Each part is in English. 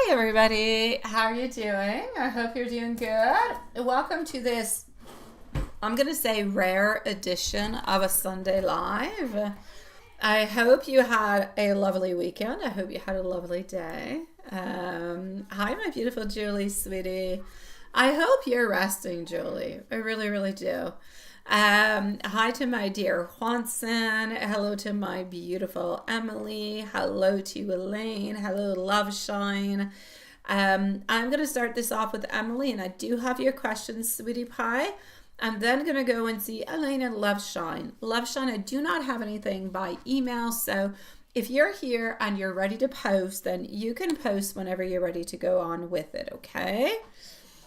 Hi everybody, how are you doing? I hope you're doing good. Welcome to this, I'm going to say rare edition of a Sunday Live. I hope you had a lovely weekend. I hope you had a lovely day. Hi my beautiful Julie, sweetie. I hope you're resting, Julie. I really, really do. Hi to my dear Juanson. Hello to my beautiful Emily. Hello to Elaine. Hello, Love Shine. I'm going to start this off with Emily, and I do have your questions, sweetie pie. I'm then going to go and see Elaine and Love Shine. Love Shine, I do not have anything by email, so if you're here and you're ready to post, then you can post whenever you're ready to go on with it, okay?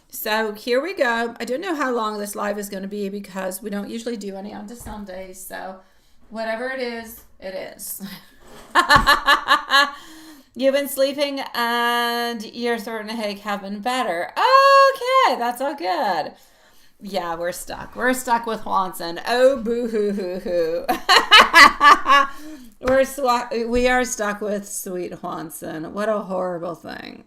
So here we go. I don't know how long this live is going to be because we don't usually do any on Sundays. So whatever it is, it is. You've been sleeping and your throat and headache have been better. Okay, that's all good. Yeah, we're stuck. We're stuck with Juanson. Oh, boo-hoo-hoo-hoo. We are stuck with sweet Juanson. What a horrible thing.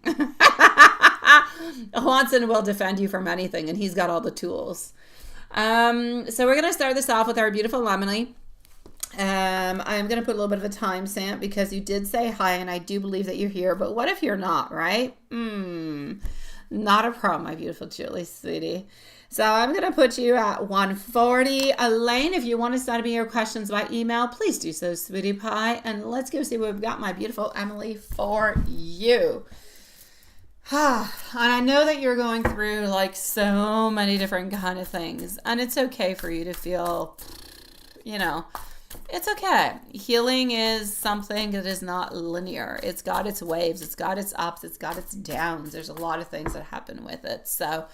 Juanson will defend you from anything, and he's got all the tools. So we're going to start this off with our beautiful Emily. I'm going to put a little bit of a timestamp because you did say hi, and I do believe that you're here, but what if you're not, right? Not a problem, my beautiful Julie, sweetie. So I'm going to put you at 140. Elaine, if you want to send me your questions by email, please do so, sweetie pie. And let's go see what we've got, my beautiful Emily, for you. And I know that you're going through like so many different kind of things, and it's okay for you to feel, it's okay. Healing is something that is not linear. It's got its waves, it's got its ups, it's got its downs. There's a lot of things that happen with it. So,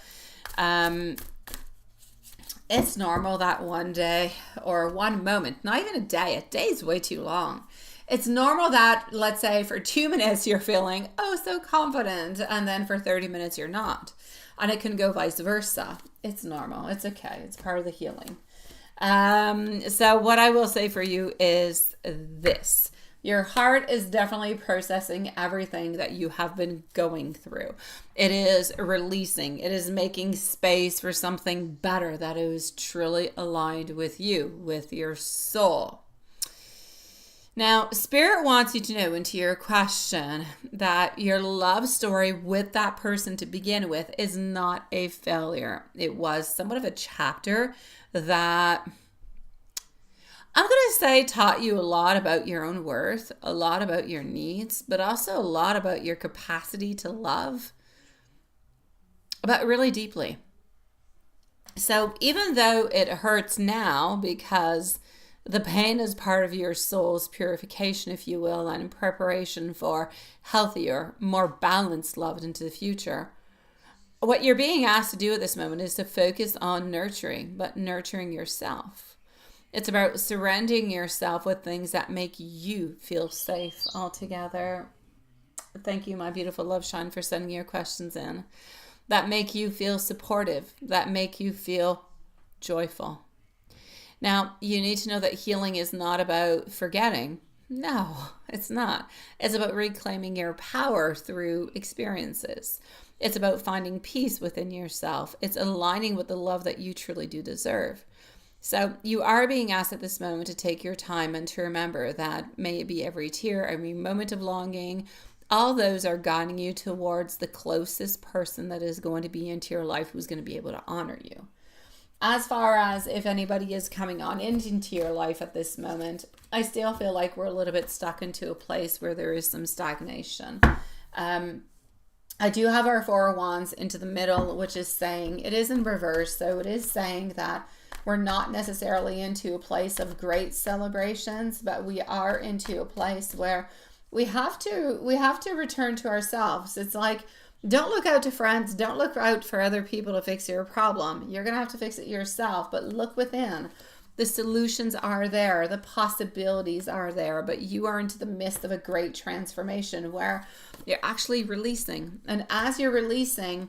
it's normal that one day or one moment, not even a day is way too long. It's normal that, let's say, for 2 minutes you're feeling, oh, so confident, and then for 30 minutes you're not. And it can go vice versa. It's normal. It's okay. It's part of the healing. So what I will say for you is this. Your heart is definitely processing everything that you have been going through. It is releasing. It is making space for something better that is truly aligned with you, with your soul. Now, Spirit wants you to know, into your question, that your love story with that person to begin with is not a failure. It was somewhat of a chapter that, I'm going to say, taught you a lot about your own worth, a lot about your needs, but also a lot about your capacity to love, but really deeply. So even though it hurts now because the pain is part of your soul's purification, if you will, and in preparation for healthier, more balanced love into the future, what you're being asked to do at this moment is to focus on nurturing, but nurturing yourself. It's about surrounding yourself with things that make you feel safe altogether. Thank you, my beautiful Love Shine, for sending your questions in. That make you feel supportive, that make you feel joyful. Now, you need to know that healing is not about forgetting. No, it's not. It's about reclaiming your power through experiences. It's about finding peace within yourself. It's aligning with the love that you truly do deserve. So you are being asked at this moment to take your time and to remember that, may it be every tear, every moment of longing, all those are guiding you towards the closest person that is going to be into your life who's going to be able to honor you. As far as if anybody is coming on into your life at this moment, I still feel like we're a little bit stuck into a place where there is some stagnation. I do have our Four of Wands into the middle, which is saying, it is in reverse, so it is saying that we're not necessarily into a place of great celebrations, but we are into a place where we have to return to ourselves. It's like, don't look out to friends. Don't look out for other people to fix your problem. You're going to have to fix it yourself, but look within. The solutions are there. The possibilities are there, but you are into the midst of a great transformation where you're actually releasing. And as you're releasing,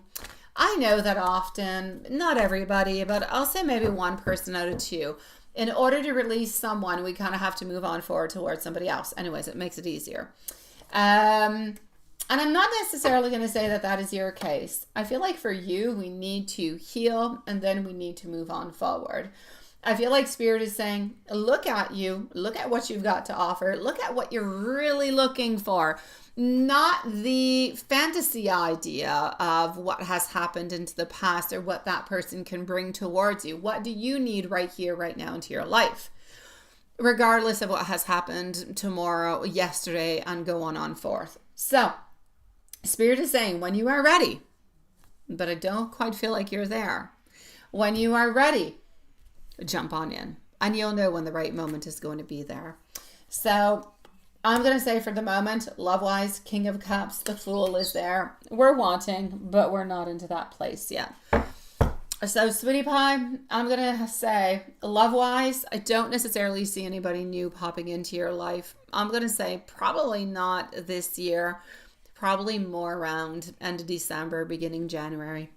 I know that often, not everybody, but I'll say maybe one person out of two, in order to release someone, we kind of have to move on forward towards somebody else. Anyways, it makes it easier. And I'm not necessarily going to say that that is your case. I feel like for you, we need to heal and then we need to move on forward. I feel like Spirit is saying, look at you, look at what you've got to offer, look at what you're really looking for, not the fantasy idea of what has happened into the past or what that person can bring towards you. What do you need right here, right now into your life? Regardless of what has happened tomorrow, yesterday, and go on forth. So, Spirit is saying, when you are ready, but I don't quite feel like you're there. When you are ready, jump on in. And you'll know when the right moment is going to be there. So, I'm going to say for the moment, love-wise, King of Cups, the Fool is there. We're wanting, but we're not into that place yet. So, sweetie pie, I'm going to say, love-wise, I don't necessarily see anybody new popping into your life. I'm going to say probably not this year. Probably more around end of December, beginning January.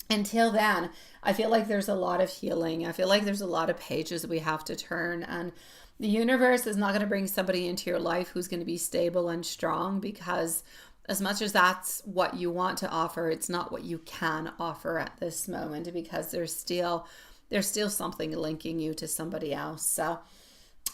Until then, I feel like there's a lot of healing. I feel like there's a lot of pages we have to turn. And the universe is not going to bring somebody into your life who's going to be stable and strong, because as much as that's what you want to offer, it's not what you can offer at this moment, because there's still something linking you to somebody else. So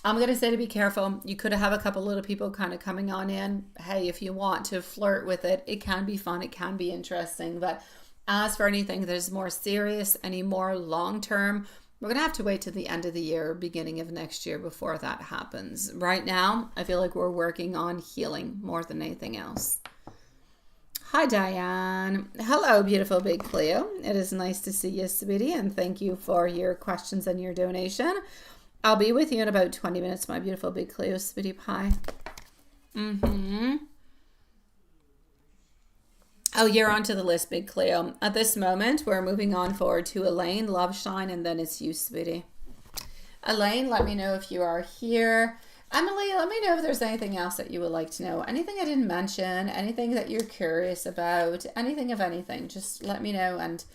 I'm going to say to be careful. You could have a couple little people kind of coming on in. Hey, if you want to flirt with it, it can be fun. It can be interesting. But as for anything that is more serious, any more long-term, we're going to have to wait till the end of the year, beginning of next year before that happens. Right now, I feel like we're working on healing more than anything else. Hi, Diane. Hello, beautiful big Cleo. It is nice to see you, sweetie, and thank you for your questions and your donation. I'll be with you in about 20 minutes, my beautiful big Cleo, sweetie pie. Oh, you're onto the list, big Cleo. At this moment, we're moving on forward to Elaine, Love Shine, and then it's you, sweetie. Elaine, let me know if you are here. Emily, let me know if there's anything else that you would like to know. Anything I didn't mention, anything that you're curious about, anything of anything. Just let me know and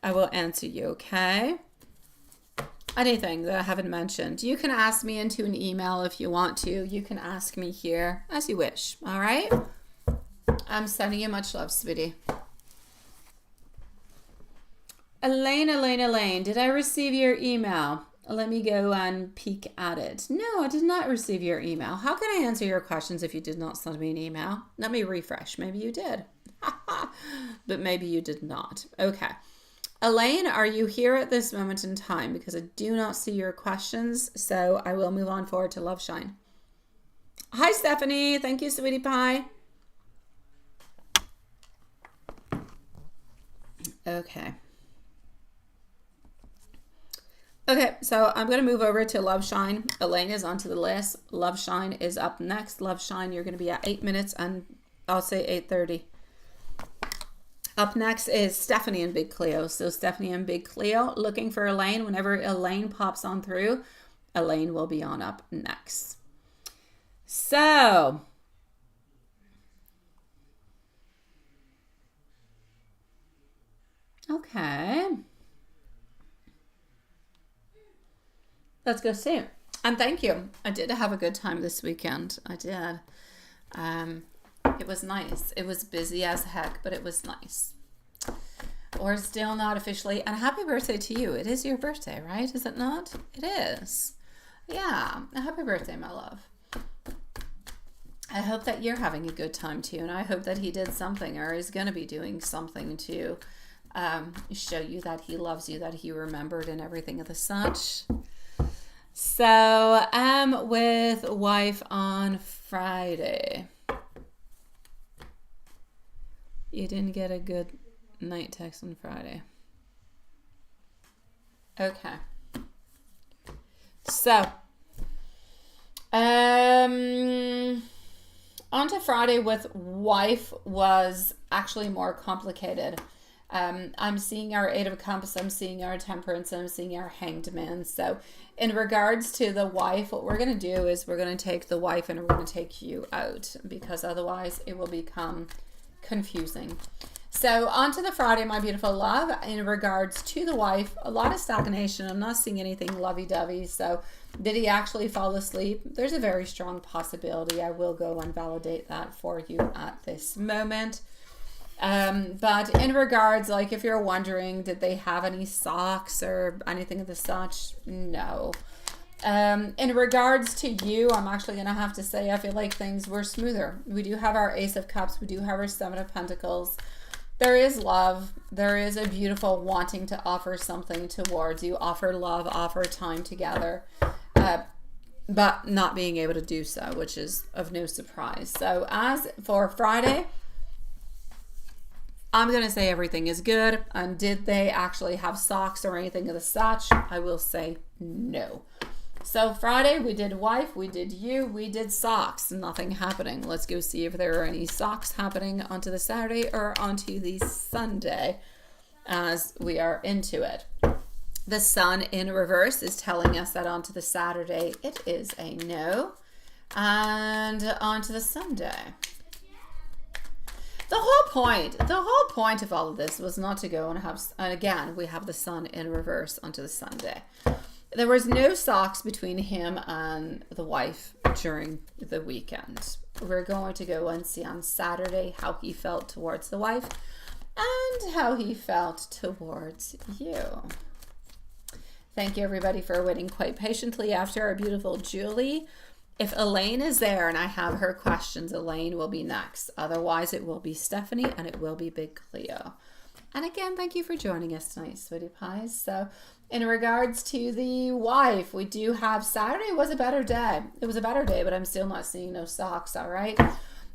I will answer you, okay? Anything that I haven't mentioned. You can ask me into an email if you want to. You can ask me here as you wish, all right? I'm sending you much love, sweetie. Elaine, did I receive your email? Let me go and peek at it. No, I did not receive your email. How can I answer your questions if you did not send me an email? Let me refresh. Maybe you did. But maybe you did not. Okay. Elaine, are you here at this moment in time? Because I do not see your questions, so I will move on forward to Love Shine. Hi, Stephanie. Thank you, sweetie pie. Okay. Okay, so I'm going to move over to Love Shine. Elaine is onto the list. Love Shine is up next. Love Shine, you're going to be at 8 minutes, and I'll say 8:30. Up next is Stephanie and Big Cleo. So Stephanie and Big Cleo looking for Elaine. Whenever Elaine pops on through, Elaine will be on up next. So, okay. Let's go see. And thank you. I did have a good time this weekend. I did. It was nice. It was busy as heck, but it was nice. Or still not officially. And happy birthday to you. It is your birthday, right? Is it not? It is. Yeah. Happy birthday, my love. I hope that you're having a good time too. And I hope that he did something or is going to be doing something to show you that he loves you, that he remembered and everything of the such. So I'm with wife on Friday. You didn't get a good night text on Friday. Okay. So, on to Friday with wife was actually more complicated. I'm seeing our Eight of Cups, I'm seeing our Temperance, I'm seeing our Hanged Man. So in regards to the wife, what we're going to do is we're going to take the wife and we're going to take you out, because otherwise it will become confusing. So on to the Friday, my beautiful love. In regards to the wife, a lot of stagnation. I'm not seeing anything lovey-dovey. So did he actually fall asleep? There's a very strong possibility. I will go and validate that for you at this moment. But in regards, like if you're wondering, did they have any socks or anything of the such? No. In regards to you, I'm actually going to have to say, I feel like things were smoother. We do have our Ace of Cups. We do have our Seven of Pentacles. There is love. There is a beautiful wanting to offer something towards you, offer love, offer time together, but not being able to do so, which is of no surprise. So as for Friday, I'm going to say everything is good. And did they actually have socks or anything of the such? I will say no. So Friday, we did wife, we did you, we did socks. Nothing happening. Let's go see if there are any socks happening onto the Saturday or onto the Sunday as we are into it. The Sun in reverse is telling us that onto the Saturday, it is a no. And onto the Sunday. The whole point of all of this was not to go and have, and again, we have the Sun in reverse onto the Sunday. There was no socks between him and the wife during the weekend. We're going to go and see on Saturday how he felt towards the wife and how he felt towards you. Thank you everybody for waiting quite patiently after our beautiful Julie. If Elaine is there and I have her questions, Elaine will be next. Otherwise, it will be Stephanie and it will be Big Cleo. And again, thank you for joining us tonight, sweetie pies. So in regards to the wife, we do have Saturday was a better day. It was a better day, but I'm still not seeing no socks, all right?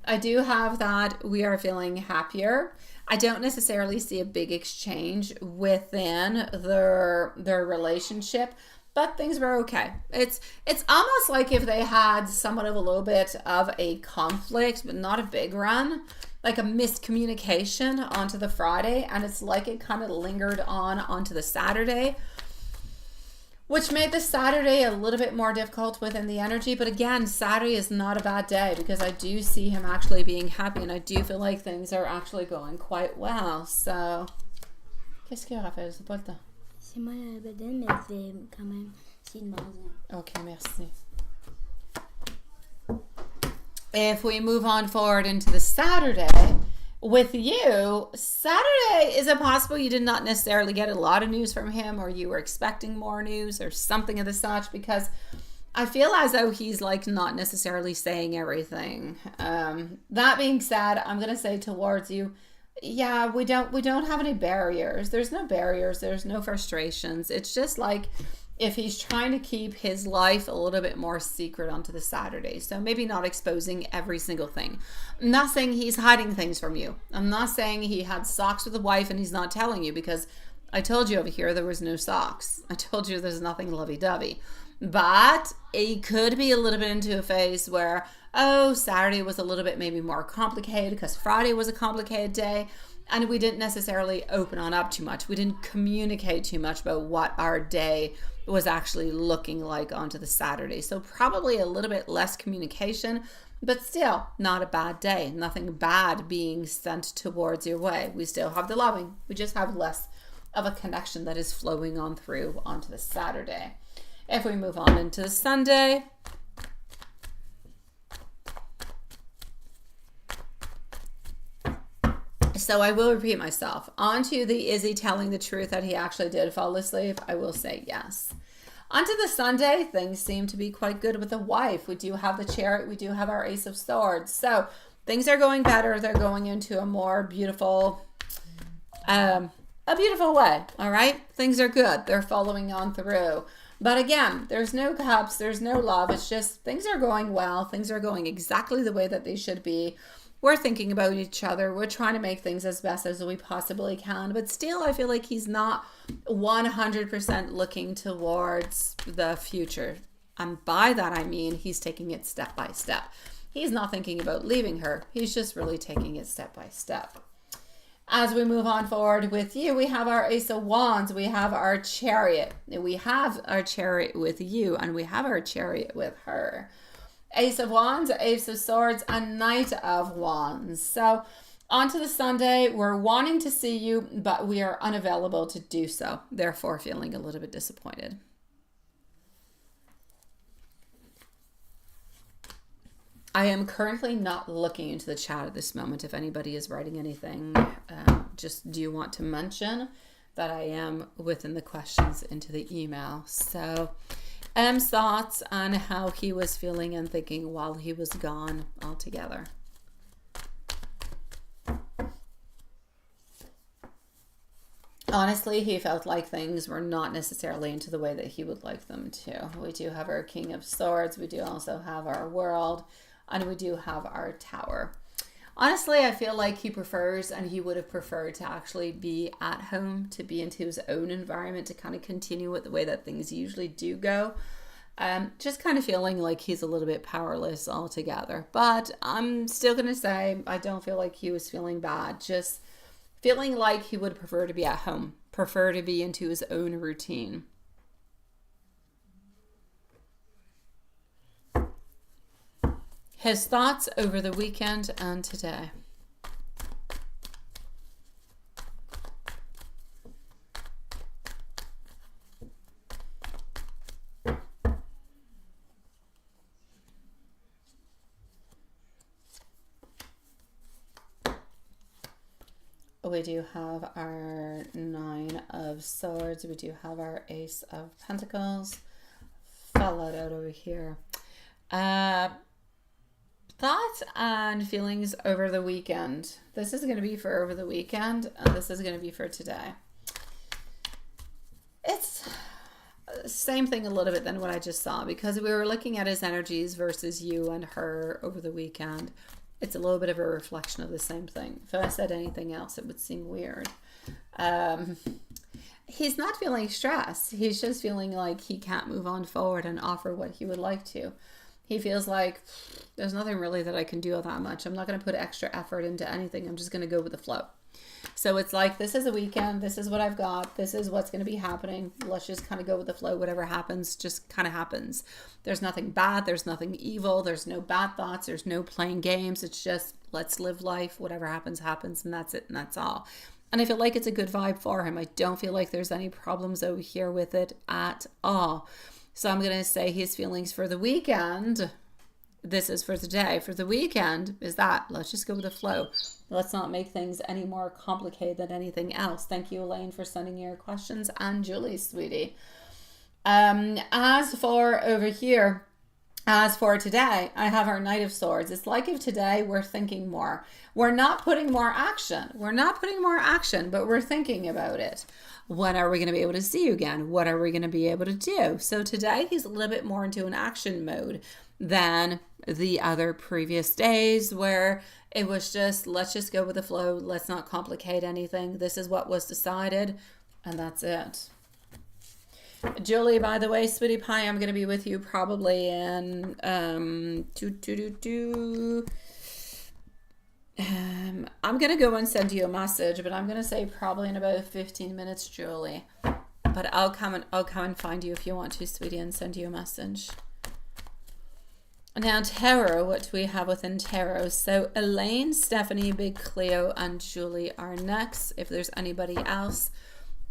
I do have that we are feeling happier. I don't necessarily see a big exchange within their relationship, but things were okay. It's almost like if they had somewhat of a little bit of a conflict, but not a big run, like a miscommunication onto the Friday, and it's like it kind of lingered onto the Saturday, which made the Saturday a little bit more difficult within the energy. But again, Saturday is not a bad day because I do see him actually being happy, and I do feel like things are actually going quite well. So, qu'est-ce que Raphaël? C'est pas le temps. C'est moi la bedaine, mais c'est quand même, c'est une maison. Ok, merci. If we move on forward into the Saturday, with you, Saturday, is it possible you did not necessarily get a lot of news from him, or you were expecting more news or something of the such? Because I feel as though he's like not necessarily saying everything. That being said, I'm going to say towards you, yeah, we don't have any barriers. There's no barriers. There's no frustrations. It's just like if he's trying to keep his life a little bit more secret onto the Saturday. So maybe not exposing every single thing. I'm not saying he's hiding things from you. I'm not saying he had socks with a wife and he's not telling you, because I told you over here there was no socks. I told you there's nothing lovey-dovey. But it could be a little bit into a phase where, oh, Saturday was a little bit maybe more complicated because Friday was a complicated day. And we didn't necessarily open on up too much. We didn't communicate too much about what our day was actually looking like onto the Saturday. So probably a little bit less communication, but still not a bad day. Nothing bad being sent towards your way. We still have the loving. We just have less of a connection that is flowing on through onto the Saturday. If we move on into the Sunday, so I will repeat myself. Onto the is he telling the truth that he actually did fall asleep? I will say yes. Onto the Sunday, things seem to be quite good with the wife. We do have the Chariot. We do have our Ace of Swords. So things are going better. They're going into a more beautiful, a beautiful way. All right. Things are good. They're following on through. But again, there's no cups. There's no love. It's just things are going well. Things are going exactly the way that they should be. We're thinking about each other. We're trying to make things as best as we possibly can. But still, I feel like he's not 100% looking towards the future. And by that, I mean he's taking it step by step. He's not thinking about leaving her. He's just really taking it step by step. As we move on forward with you, we have our Ace of Wands. We have our Chariot. We have our Chariot with you, and we have our Chariot with her. Ace of Wands, Ace of Swords, and Knight of Wands. So On to the Sunday. We're wanting to see you, but we are unavailable to do so. Therefore, feeling a little bit disappointed. I am currently not looking into the chat at this moment. If anybody is writing anything, just do want to mention that I am within the questions into the email. So, M's thoughts on how he was feeling and thinking while he was gone altogether. Honestly, he felt like things were not necessarily into the way that he would like them to. We do have our King of Swords. We do also have our World. And we do have our Tower. Honestly, I feel like he prefers, and he would have preferred to actually be at home, to be into his own environment, to kind of continue with the way that things usually do go. Just kind of feeling like he's a little bit powerless altogether. But I'm still going to say I don't feel like he was feeling bad. Just feeling like he would prefer to be at home, prefer to be into his own routine. His thoughts over the weekend and today. We do have our Nine of Swords. We do have our Ace of Pentacles. Followed out over here. Thoughts and feelings over the weekend. This is going to be for over the weekend, and this is going to be for today. It's the same thing a little bit than what I just saw, because we were looking at his energies versus you and her over the weekend. It's a little bit of a reflection of the same thing. If I said anything else, it would seem weird. He's not feeling stressed. He's just feeling like he can't move on forward and offer what he would like to. He feels like there's nothing really that I can do that much. I'm not going to put extra effort into anything. I'm just going to go with the flow. So it's like, this is a weekend. This is what I've got. This is what's going to be happening. Let's just kind of go with the flow. Whatever happens, just kind of happens. There's nothing bad. There's nothing evil. There's no bad thoughts. There's no playing games. It's just, let's live life. Whatever happens, happens. And that's it. And that's all. And I feel like it's a good vibe for him. I don't feel like there's any problems over here with it at all. So I'm going to say his feelings for the weekend. This is for today. For the weekend is that let's just go with the flow. Let's not make things any more complicated than anything else. Thank you, Elaine, for sending your questions, and Julie, sweetie. As for over here, as for today, I have our Knight of Swords. It's like if today we're thinking more. We're not putting more action. We're not putting more action, but we're thinking about it. When are we going to be able to see you again? What are we going to be able to do? So today he's a little bit more into an action mode than the other previous days, where it was just, let's just go with the flow. Let's not complicate anything. This is what was decided, and that's it. Julie, by the way, sweetie pie, I'm going to be with you probably in I'm going to go and send you a message, but I'm going to say probably in about 15 minutes, Julie. But I'll come and find you if you want to, sweetie, and send you a message. Now, tarot, what do we have within tarot? So Elaine, Stephanie, Big Cleo, and Julie are next. If there's anybody else,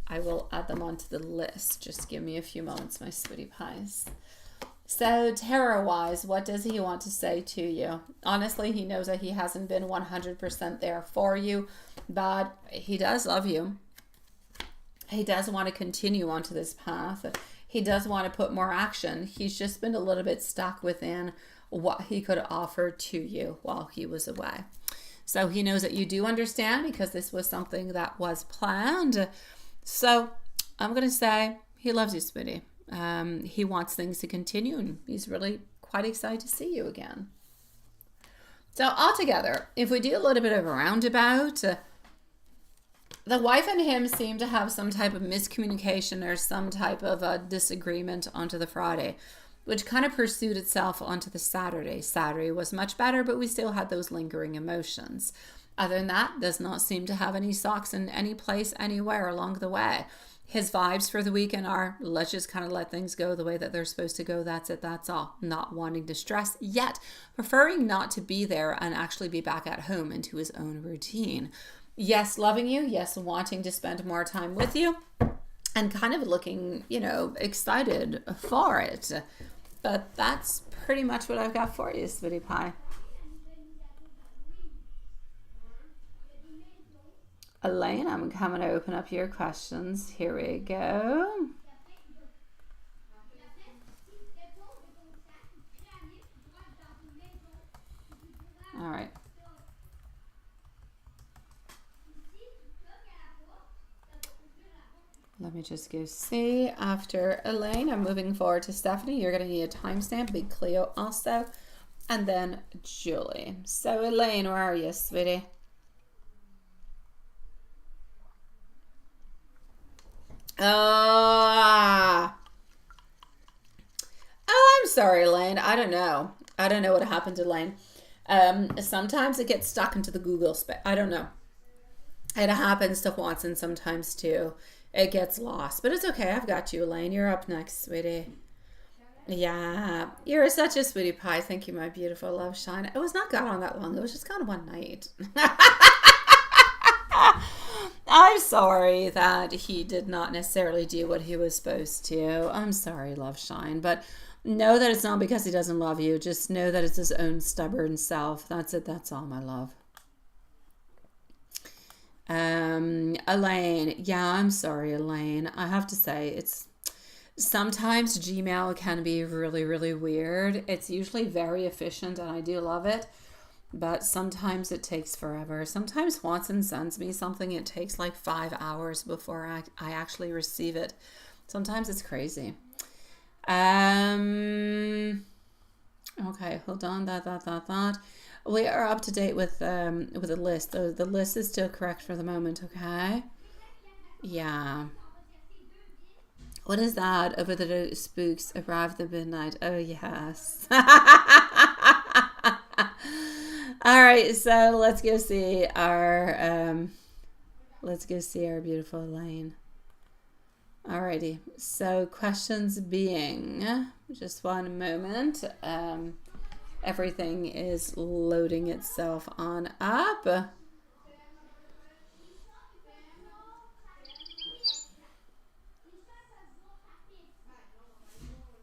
I will add them onto the list. Just give me a few moments, my sweetie pies. So tarot-wise, what does he want to say to you? Honestly, he knows that he hasn't been 100% there for you, but he does love you. He does want to continue onto this path. He does want to put more action. He's just been a little bit stuck within what he could offer to you while he was away. So he knows that you do understand, because this was something that was planned. So I'm going to say he loves you, sweetie. He wants things to continue, and he's really quite excited to see you again. So altogether, if we do a little bit of a roundabout, the wife and him seem to have some type of miscommunication or some type of a disagreement onto the Friday, which kind of pursued itself onto the Saturday. Saturday was much better, but we still had those lingering emotions. Other than that, does not seem to have any socks in any place anywhere along the way. His vibes for the weekend are, let's just kind of let things go the way that they're supposed to go. That's it. That's all. Not wanting to stress, yet preferring not to be there and actually be back at home into his own routine. Yes, loving you. Yes, wanting to spend more time with you and kind of looking, excited for it. But that's pretty much what I've got for you, sweetie pie. Elaine, I'm coming to open up your questions. Here we go. All right. Let me just go see. After Elaine, I'm moving forward to Stephanie. You're going to need a timestamp. Big Cleo also. And then Julie. So Elaine, where are you, sweetie? Oh, I'm sorry, Elaine. I don't know. I don't know what happened to Elaine. Sometimes it gets stuck into the Google space. I don't know. It happens to Watson sometimes too. It gets lost, but it's okay. I've got you, Elaine. You're up next, sweetie. Yeah, you're such a sweetie pie. Thank you, my beautiful love, Shine. It was not gone on that long. It was just gone one night. I'm sorry that he did not necessarily do what he was supposed to. I'm sorry, love, Shine, but know that it's not because he doesn't love you. Just know that it's his own stubborn self. That's it. That's all, my love. Elaine. Yeah, I'm sorry, Elaine. I have to say, it's sometimes Gmail can be really, really weird. It's usually very efficient and I do love it, but sometimes it takes forever. Sometimes Watson sends me something, it takes like 5 hours before I actually receive it. Sometimes it's crazy. Okay, hold on. That. We are up to date with the list. The list is still correct for the moment, okay? Yeah. What is that? Over the spooks arrived the midnight. Oh, yes. All right, so let's go see our beautiful Elaine. Alrighty, so questions being, just one moment. Everything is loading itself on up.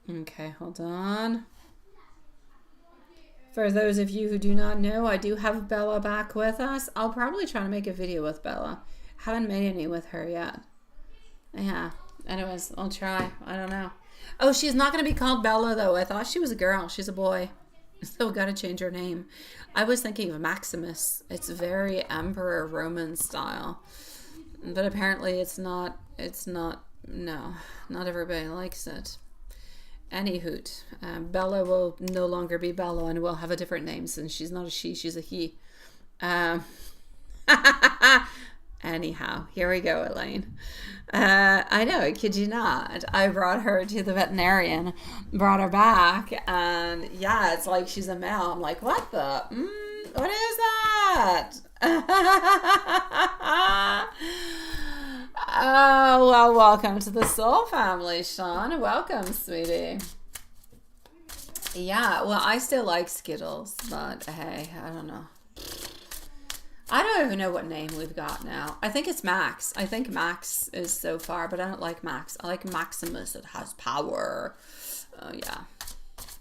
Okay, hold on. For those of you who do not know, I do have Bella back with us. I'll probably try to make a video with Bella. Haven't made any with her yet. Yeah, anyways, I'll try. I don't know. Oh, she's not going to be called Bella, though. I thought she was a girl. She's a boy. So got to change her name. I was thinking of Maximus. It's very Emperor Roman style. But apparently it's not, no, not everybody likes it. Any hoot. Bella will no longer be Bella and will have a different name since she's not a she, she's a he. Anyhow, here we go, Elaine. I know, I kid you not. I brought her to the veterinarian, brought her back, and yeah, it's like she's a male. I'm like, what the? What is that? Oh, well, welcome to the Soul family, Sean. Welcome, sweetie. Yeah, well, I still like Skittles, but hey, I don't know. I don't even know what name we've got now. I think it's Max. I think Max is so far, but I don't like Max. I like Maximus. It has power. Oh, yeah.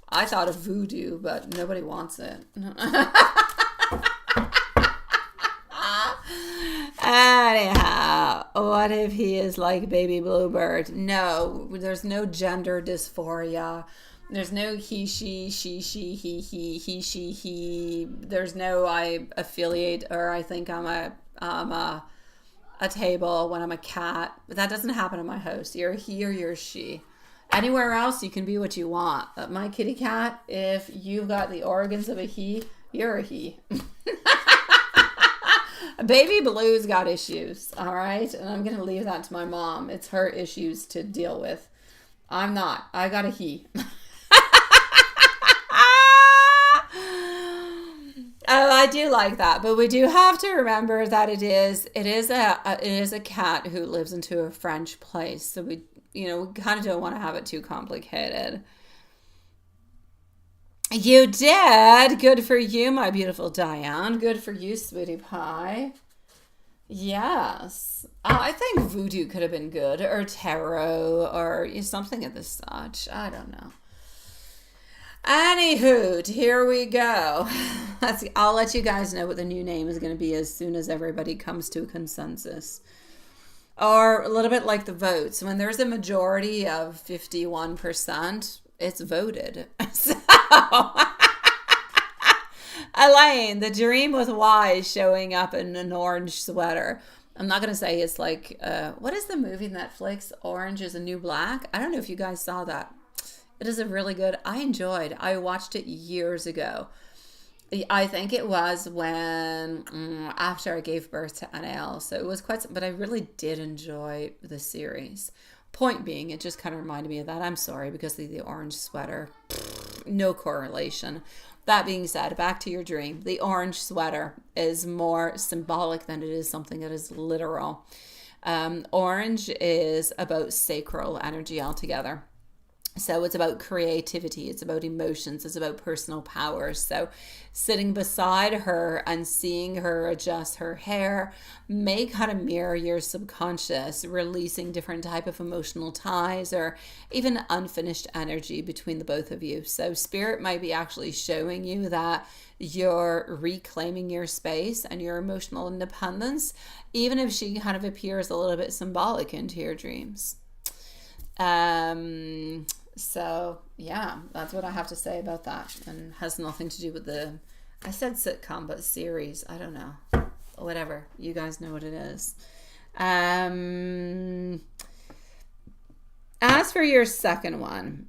I thought of Voodoo, but nobody wants it. Anyhow, what if he is like Baby Bluebird? No, there's no gender dysphoria. There's no he, she, he, she, he. There's no I affiliate or I think I'm a table when I'm a cat. That doesn't happen in my house. You're a he or you're a she. Anywhere else, you can be what you want. But my kitty cat, if you've got the organs of a he, you're a he. Baby Blue's got issues, all right? And I'm going to leave that to my mom. It's her issues to deal with. I'm not. I got a he. I I do like that, but we do have to remember that it is a cat who lives into a French place, so we kind of don't want to have it too complicated. You did. Good for you, my beautiful Diane. Good for you, sweetie pie. Yes. I think voodoo could have been good, or tarot, or something of the such. I don't know. Anywho, here we go. I'll let you guys know what the new name is going to be as soon as everybody comes to a consensus. Or a little bit like the votes. When there's a majority of 51%, it's voted. So, Elaine, the dream with Y showing up in an orange sweater. I'm not going to say it's like, what is the movie Netflix? Orange is the New Black? I don't know if you guys saw that. It is a really good, I watched it years ago. I think it was when, after I gave birth to NL. So it was but I really did enjoy the series. Point being, it just kind of reminded me of that. I'm sorry, because of the orange sweater. No correlation. That being said, back to your dream. The orange sweater is more symbolic than it is something that is literal. Orange is about sacral energy altogether. So it's about creativity, it's about emotions, it's about personal power. So sitting beside her and seeing her adjust her hair may kind of mirror your subconscious, releasing different type of emotional ties or even unfinished energy between the both of you. So spirit might be actually showing you that you're reclaiming your space and your emotional independence, even if she kind of appears a little bit symbolic into your dreams. So yeah, that's what I have to say about that, and has nothing to do with I said sitcom, but series. I don't know. Whatever. You guys know what it is. As for your second one,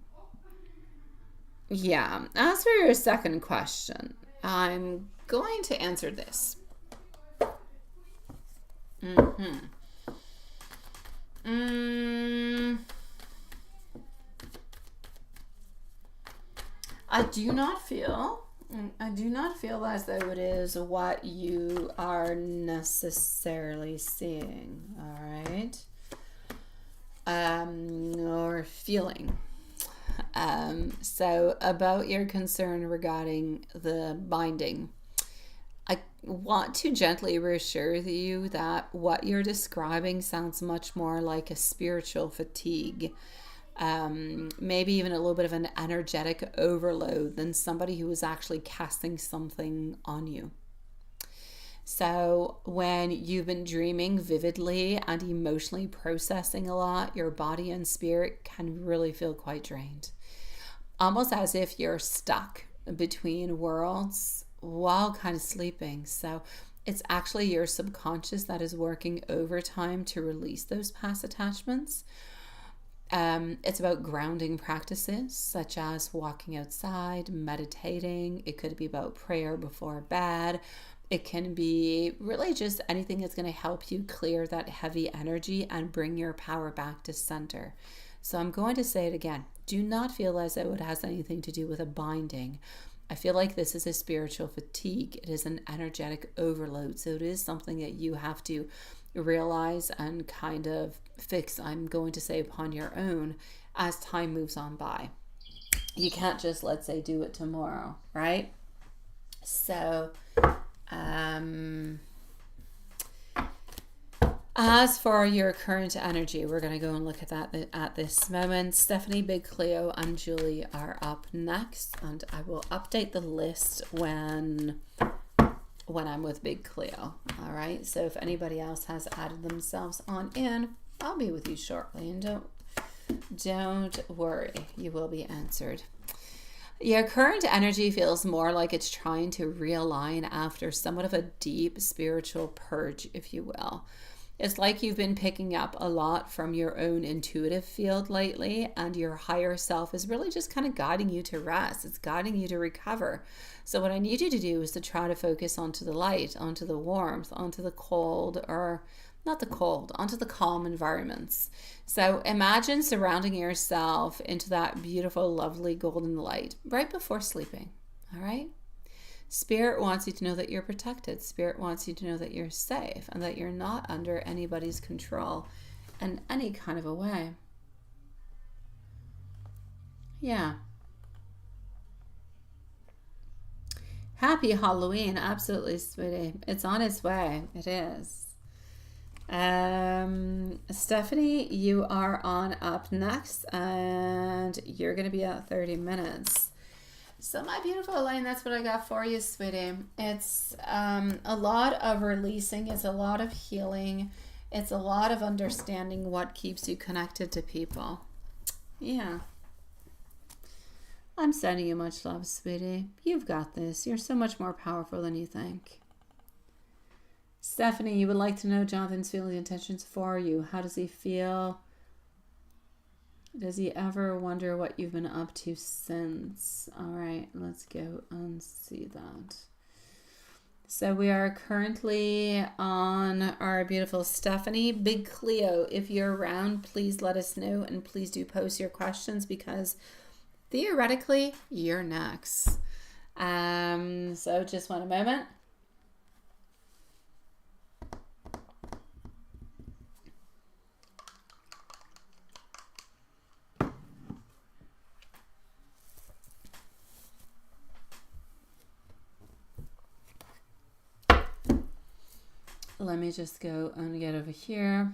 as for your second question, I'm going to answer this. I do not feel as though it is what you are necessarily seeing, all right? Or feeling. So about your concern regarding the binding, I want to gently reassure you that what you're describing sounds much more like a spiritual fatigue. Maybe even a little bit of an energetic overload than somebody who is actually casting something on you. So when you've been dreaming vividly and emotionally processing a lot, your body and spirit can really feel quite drained. Almost as if you're stuck between worlds while kind of sleeping. So it's actually your subconscious that is working overtime to release those past attachments. It's about grounding practices such as walking outside, meditating. It could be about prayer before bed. It can be really just anything that's going to help you clear that heavy energy and bring your power back to center. So I'm going to say it again. Do not feel as though it has anything to do with a binding. I feel like this is a spiritual fatigue. It is an energetic overload. So it is something that you have to realize and kind of fix, I'm going to say, upon your own as time moves on by. You can't just, let's say, do it tomorrow, right? So as for your current energy, we're going to go and look at that at this moment. Stephanie, Big Cleo, and Julie are up next, and I will update the list when I'm with Big Cleo. All right, so if anybody else has added themselves on in, I'll be with you shortly, and don't worry, you will be answered. Your current energy feels more like it's trying to realign after somewhat of a deep spiritual purge, if you will. It's like you've been picking up a lot from your own intuitive field lately, and your higher self is really just kind of guiding you to rest. It's guiding you to recover. So what I need you to do is to try to focus onto the light, onto the warmth, onto the cold, or not the cold, onto the calm environments. So imagine surrounding yourself into that beautiful, lovely golden light right before sleeping. All right? Spirit wants you to know that you're protected. Spirit wants you to know that you're safe and that you're not under anybody's control in any kind of a way. Yeah. Happy Halloween. Absolutely, sweetie. It's on its way. It is. Stephanie, you are on up next, and you're going to be at 30 minutes. So my beautiful Elaine, that's what I got for you, sweetie. It's a lot of releasing. It's a lot of healing. It's a lot of understanding what keeps you connected to people. Yeah. I'm sending you much love, sweetie. You've got this. You're so much more powerful than you think. Stephanie, you would like to know Jonathan's feelings and intentions for you. How does he feel? Does he ever wonder what you've been up to since? All right, let's go and see that. So we are currently on our beautiful Stephanie. Big Cleo, if you're around, please let us know, and please do post your questions because theoretically you're next. So just one moment. Let me just go and get over here.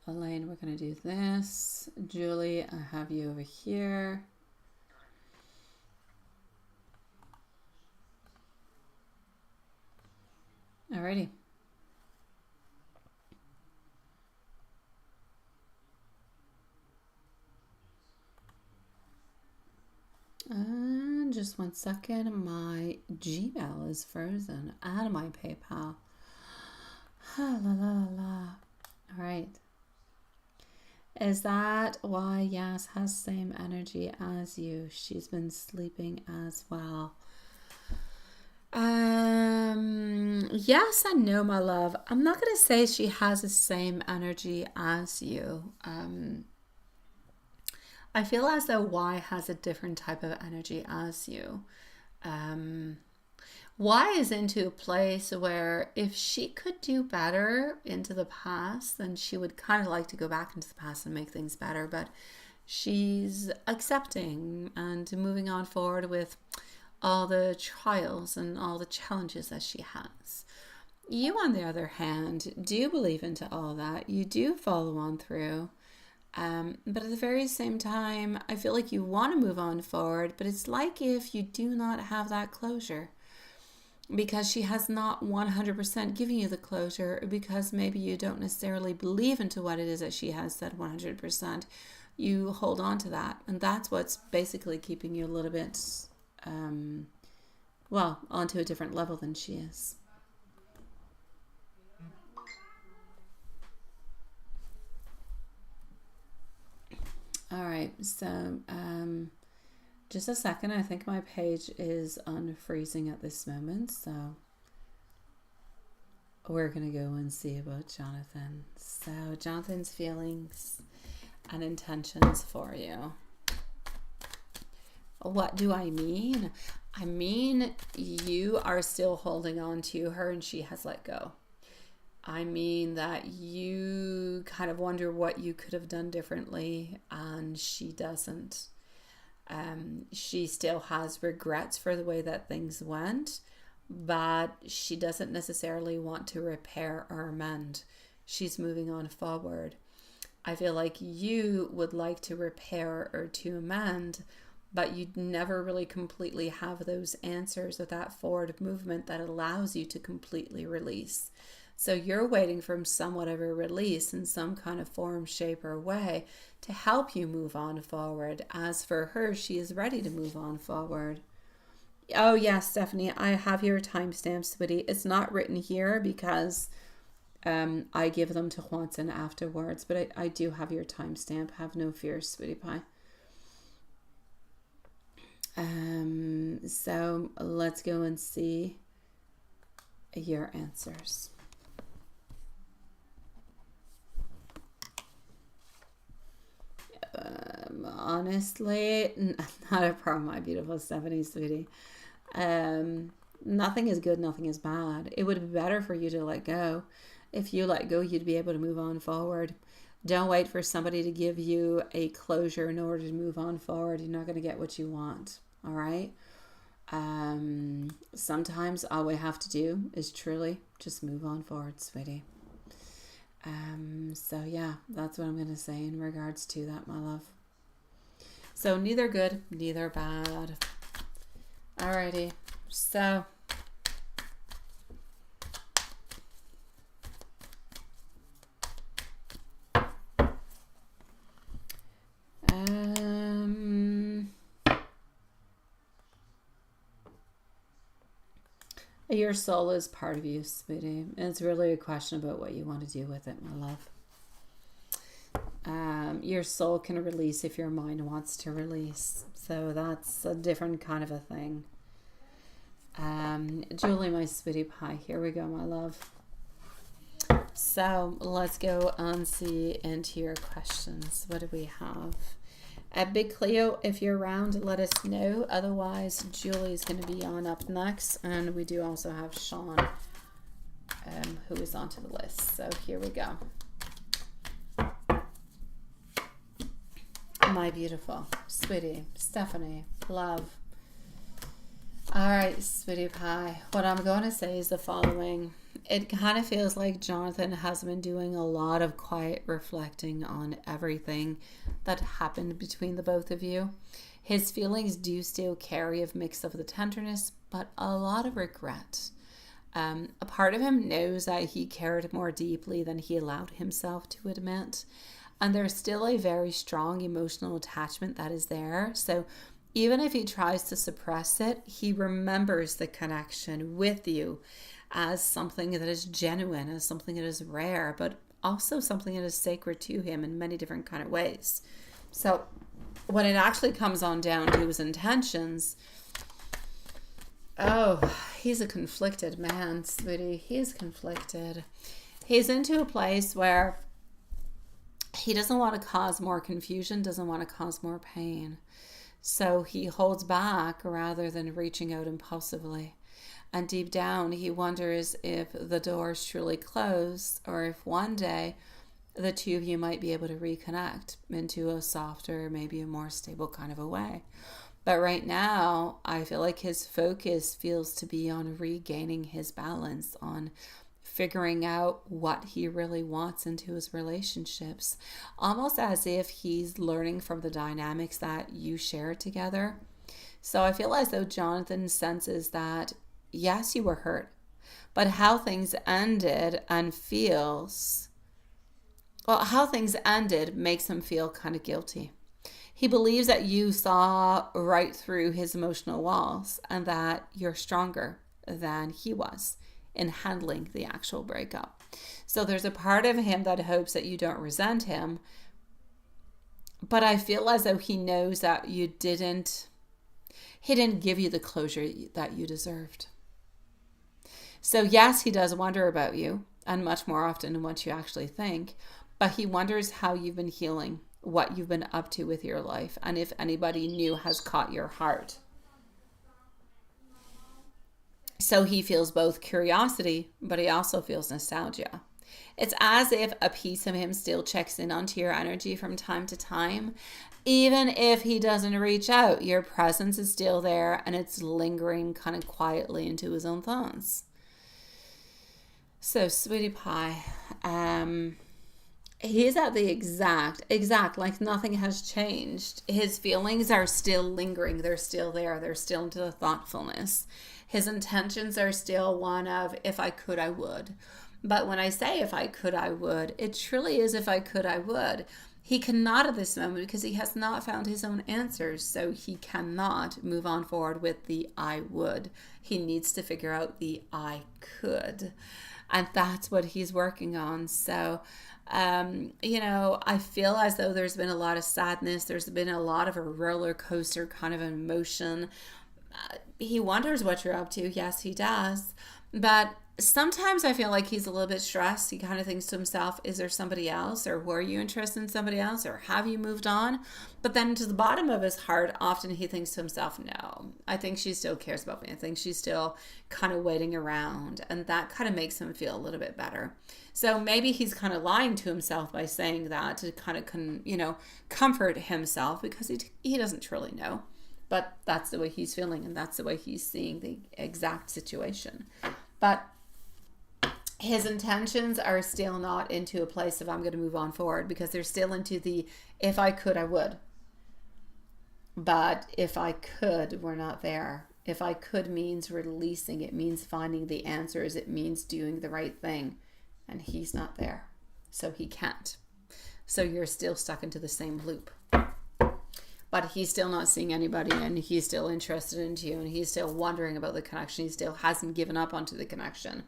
Elaine, we're going to do this. Julie, I have you over here. Alrighty. And just one second, my Gmail is frozen and my PayPal. La la la la. All right. Is that why Yas has same energy as you? She's been sleeping as well. Yes and no, my love. I'm not gonna say she has the same energy as you. I feel as though Y has a different type of energy as you. Y is into a place where if she could do better into the past, then she would kind of like to go back into the past and make things better. But she's accepting and moving on forward with all the trials and all the challenges that she has. You, on the other hand, do believe into all that. You do follow on through. But at the very same time, I feel like you want to move on forward, but it's like if you do not have that closure because she has not 100% given you the closure, because maybe you don't necessarily believe into what it is that she has said 100%. You hold on to that, and that's what's basically keeping you a little bit, onto a different level than she is. All right, so just a second. I think my page is unfreezing at this moment, so we're going to go and see about Jonathan. So Jonathan's feelings and intentions for you. What do I mean? I mean, you are still holding on to her and she has let go. I mean that you kind of wonder what you could have done differently and she doesn't. She still has regrets for the way that things went, but she doesn't necessarily want to repair or amend. She's moving on forward. I feel like you would like to repair or to amend, but you never really completely have those answers or that forward movement that allows you to completely release. So you're waiting for somewhat of a release in some kind of form, shape, or way to help you move on forward. As for her, she is ready to move on forward. Oh, yes, Stephanie, I have your timestamp, sweetie. It's not written here because I give them to Juanson afterwards, but I do have your timestamp. Have no fear, sweetie pie. So let's go and see your answers. honestly, not a problem, my beautiful Stephanie, sweetie. Nothing is good, nothing is bad. It would be better for you to let go. If you let go, you'd be able to move on forward. Don't wait for somebody to give you a closure in order to move on forward. You're not going to get what you want. All right. Sometimes all we have to do is truly just move on forward, sweetie. So yeah, that's what I'm going to say in regards to that, my love. So neither good, neither bad. Alrighty. So your soul is part of you, sweetie. And it's really a question about what you want to do with it, my love. Your soul can release if your mind wants to release. So that's a different kind of a thing. Julie, my sweetie pie. Here we go, my love. So let's go and see into your questions. What do we have? Big Cleo, if you're around, let us know. Otherwise, Julie's going to be on up next. And we do also have Sean, who is onto the list. So here we go. My beautiful, sweetie, Stephanie, love. All right, sweetie pie. What I'm going to say is the following. It kind of feels like Jonathan has been doing a lot of quiet reflecting on everything that happened between the both of you. His feelings do still carry a mix of the tenderness, but a lot of regret. A part of him knows that he cared more deeply than he allowed himself to admit. And there's still a very strong emotional attachment that is there. So even if he tries to suppress it, he remembers the connection with you as something that is genuine, as something that is rare, but also something that is sacred to him in many different kind of ways. So when it actually comes on down to his intentions, oh, he's a conflicted man, sweetie. He's conflicted. He's into a place where he doesn't want to cause more confusion, doesn't want to cause more pain. So he holds back rather than reaching out impulsively. And deep down, he wonders if the door is truly closed or if one day the two of you might be able to reconnect into a softer, maybe a more stable kind of a way. But right now, I feel like his focus feels to be on regaining his balance, on figuring out what he really wants into his relationships, almost as if he's learning from the dynamics that you share together. So I feel as though Jonathan senses that, yes, you were hurt, but how things ended makes him feel kind of guilty. He believes that you saw right through his emotional walls and that you're stronger than he was in handling the actual breakup. So there's a part of him that hopes that you don't resent him, but I feel as though he knows that he didn't give you the closure that you deserved. So yes, he does wonder about you, and much more often than what you actually think, but he wonders how you've been healing, what you've been up to with your life, and if anybody new has caught your heart. So he feels both curiosity, but he also feels nostalgia. It's as if a piece of him still checks in onto your energy from time to time. Even if he doesn't reach out, your presence is still there and it's lingering kind of quietly into his own thoughts. So, sweetie pie, he's at the exact, like nothing has changed. His feelings are still lingering. They're still there. They're still into the thoughtfulness. His intentions are still one of, if I could, I would. But when I say if I could, I would, it truly is if I could, I would. He cannot at this moment because he has not found his own answers. So he cannot move on forward with the I would. He needs to figure out the I could. And that's what he's working on. So, I feel as though there's been a lot of sadness. There's been a lot of a roller coaster kind of emotion. he wonders what you're up to. Yes, he does. But sometimes I feel like he's a little bit stressed. He kind of thinks to himself, is there somebody else? Or were you interested in somebody else? Or have you moved on? But then to the bottom of his heart, often he thinks to himself, no, I think she still cares about me. I think she's still kind of waiting around. And that kind of makes him feel a little bit better. So maybe he's kind of lying to himself by saying that to kind of, comfort himself, because he doesn't truly know. But that's the way he's feeling, and that's the way he's seeing the exact situation. But his intentions are still not into a place of I'm going to move on forward, because they're still into the if I could, I would. But if I could, we're not there. If I could means releasing. It means finding the answers. It means doing the right thing. And he's not there. So he can't. So you're still stuck into the same loop. But he's still not seeing anybody, and he's still interested in you, and he's still wondering about the connection. He still hasn't given up onto the connection.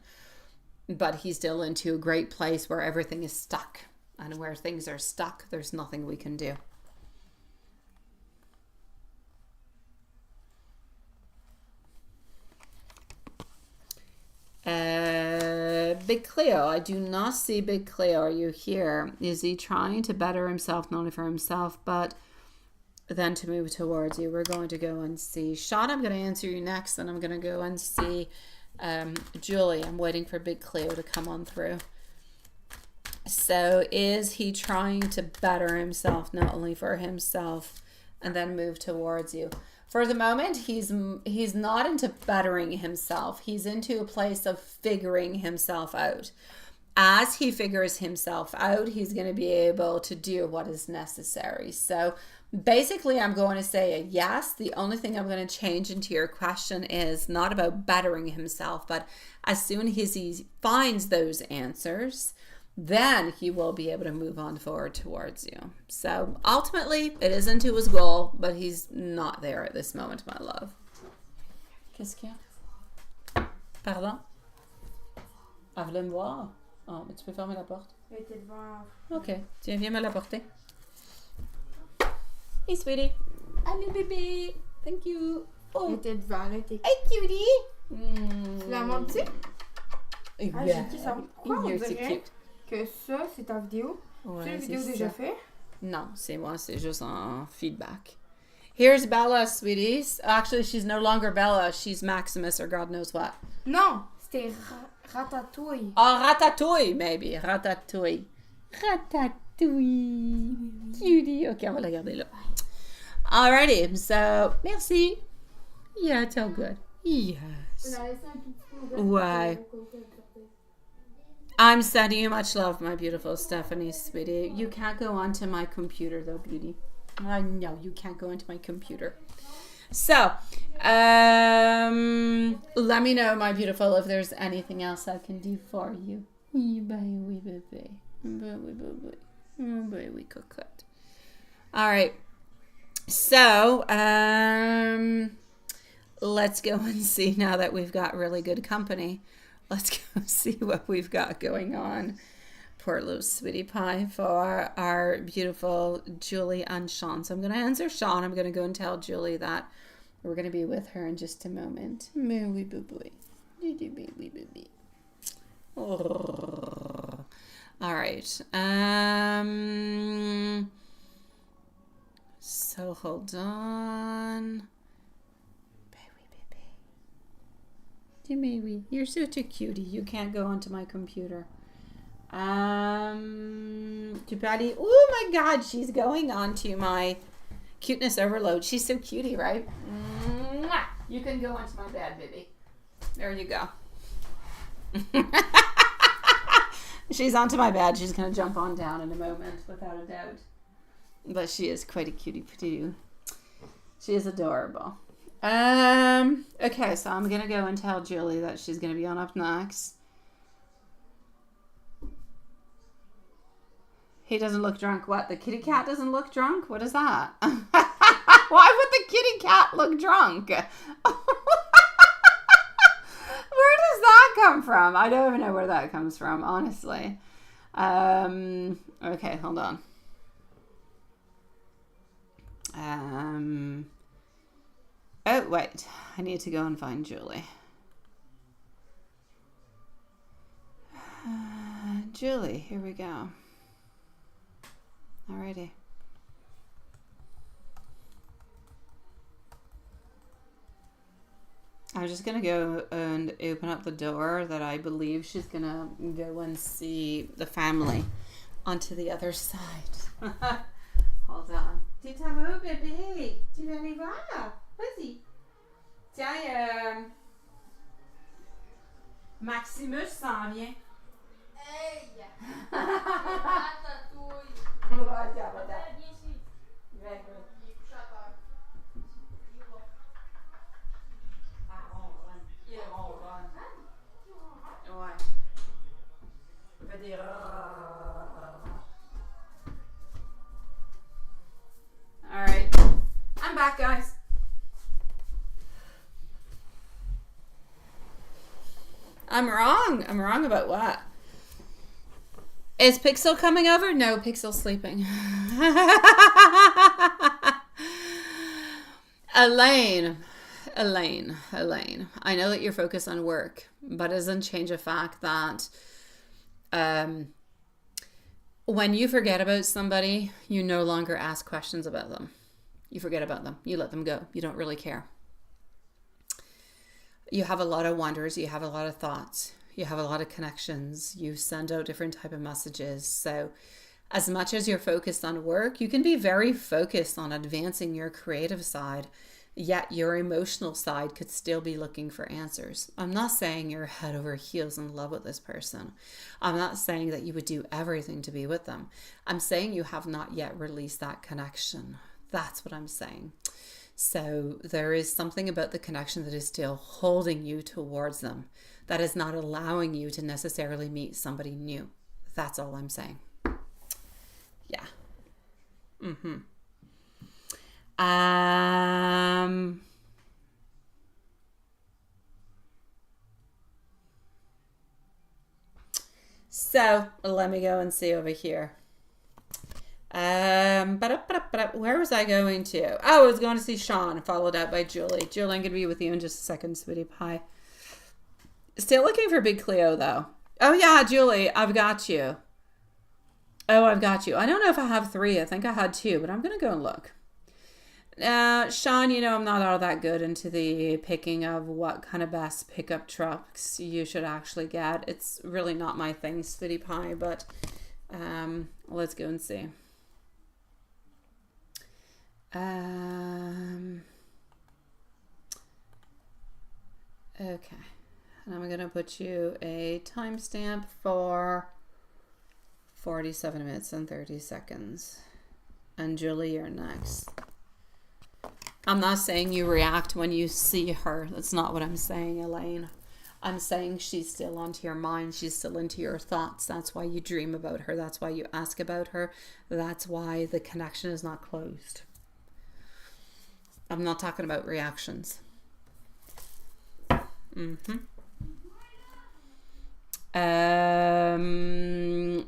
But he's still into a great place where everything is stuck. And where things are stuck, there's nothing we can do. Big Cleo, I do not see Big Cleo. Are you here? Is he trying to better himself, not only for himself, but then to move towards you? We're going to go and see Sean. I'm going to answer you next, and I'm going to go and see Julie. I'm waiting for Big Cleo to come on through. So is he trying to better himself, not only for himself, and then move towards you? For the moment, he's not into bettering himself. He's into a place of figuring himself out. As he figures himself out, he's going to be able to do what is necessary. So basically, I'm going to say a yes. The only thing I'm going to change into your question is not about bettering himself, but as soon as he finds those answers, then he will be able to move on forward towards you. So ultimately, it is into his goal, but he's not there at this moment, my love. Qu'est-ce qu'il y a? Pardon? Elle voulait me voir. Oh, mais tu peux fermer la porte. Elle était devant. Ok, tiens, viens me la porter. Hey, sweetie. Allez, bébé. Thank you. Oh. Elle était devant. Elle était... Hey, cutie. Tu la montres-tu? Yeah. J'ai dit ça. Pourquoi on You're too dirait cute. que ça, c'est ta vidéo? Ouais, c'est une c'est vidéo ça. déjà faite? Non, c'est moi, c'est juste en feedback. Here's Bella, sweeties. Actually, she's no longer Bella. She's Maximus or God knows what. Non, c'était Ratatouille. Oh, Ratatouille, maybe. Ratatouille. Ratatouille. Cutie. Ok, on va la garder là. Alrighty, so, merci. Yeah, it's all good. Yes. Ouais. I'm sending you much love, my beautiful Stephanie, sweetie. You can't go onto my computer, though, beauty. I know you can't go into my computer. So, let me know, my beautiful, if there's anything else I can do for you. All right. So, let's go and see now that we've got really good company. Let's go see what we've got going on. Poor little sweetie pie for our beautiful Julie and Sean. So I'm going to answer Sean. I'm going to go and tell Julie that we're going to be with her in just a moment. Oh. All right. So hold on. Maybe you're such a cutie. You can't go onto my computer. Tu peux aller. Oh my God, she's going onto my cuteness overload. She's so cutie, right? Mwah! You can go onto my bed, baby. There you go. She's onto my bed. She's gonna jump on down in a moment, without a doubt. But she is quite a cutie patoo. She is adorable. Okay, so I'm gonna go and tell Julie that she's gonna be on up next. He doesn't look drunk. What? The kitty cat doesn't look drunk? What is that? Why would the kitty cat look drunk? Where does that come from? I don't even know where that comes from, honestly. Okay, hold on. Oh, wait. I need to go and find Julie. Julie, here we go. Alrighty. I'm just going to go and open up the door that I believe she's going to go and see the family onto the other side. Hold on. Tu t'en vas, bébé? Tu vas aller voir? Vas-y. Tiens, Maximus s'en vient. Hey! Alright. I'm back, guys. I'm wrong. I'm wrong about what? Is Pixel coming over? No, Pixel's sleeping. Elaine. I know that you're focused on work, but it doesn't change the fact that when you forget about somebody, you no longer ask questions about them. You forget about them. You let them go. You don't really care. You have a lot of wonders. You have a lot of thoughts. You have a lot of connections. You send out different type of messages. So as much as you're focused on work, you can be very focused on advancing your creative side, yet your emotional side could still be looking for answers. I'm not saying you're head over heels in love with this person. I'm not saying that you would do everything to be with them. I'm saying you have not yet released that connection. That's what I'm saying. So there is something about the connection that is still holding you towards them, that is not allowing you to necessarily meet somebody new. That's all I'm saying. Yeah. So let me go and see over here. Where was I going to? Oh, I was going to see Sean, followed up by Julie. Julie, I'm going to be with you in just a second, sweetie pie. Still looking for Big Cleo, though. Oh, yeah, Julie, I've got you. I don't know if I have 3. I think I had 2, but I'm going to go and look. Sean, I'm not all that good into the picking of what kind of best pickup trucks you should actually get. It's really not my thing, sweetie pie, but let's go and see. Okay. And I'm going to put you a timestamp for 47 minutes and 30 seconds. And Julie, you're next. I'm not saying you react when you see her. That's not what I'm saying, Elaine. I'm saying she's still onto your mind. She's still into your thoughts. That's why you dream about her. That's why you ask about her. That's why the connection is not closed. I'm not talking about reactions.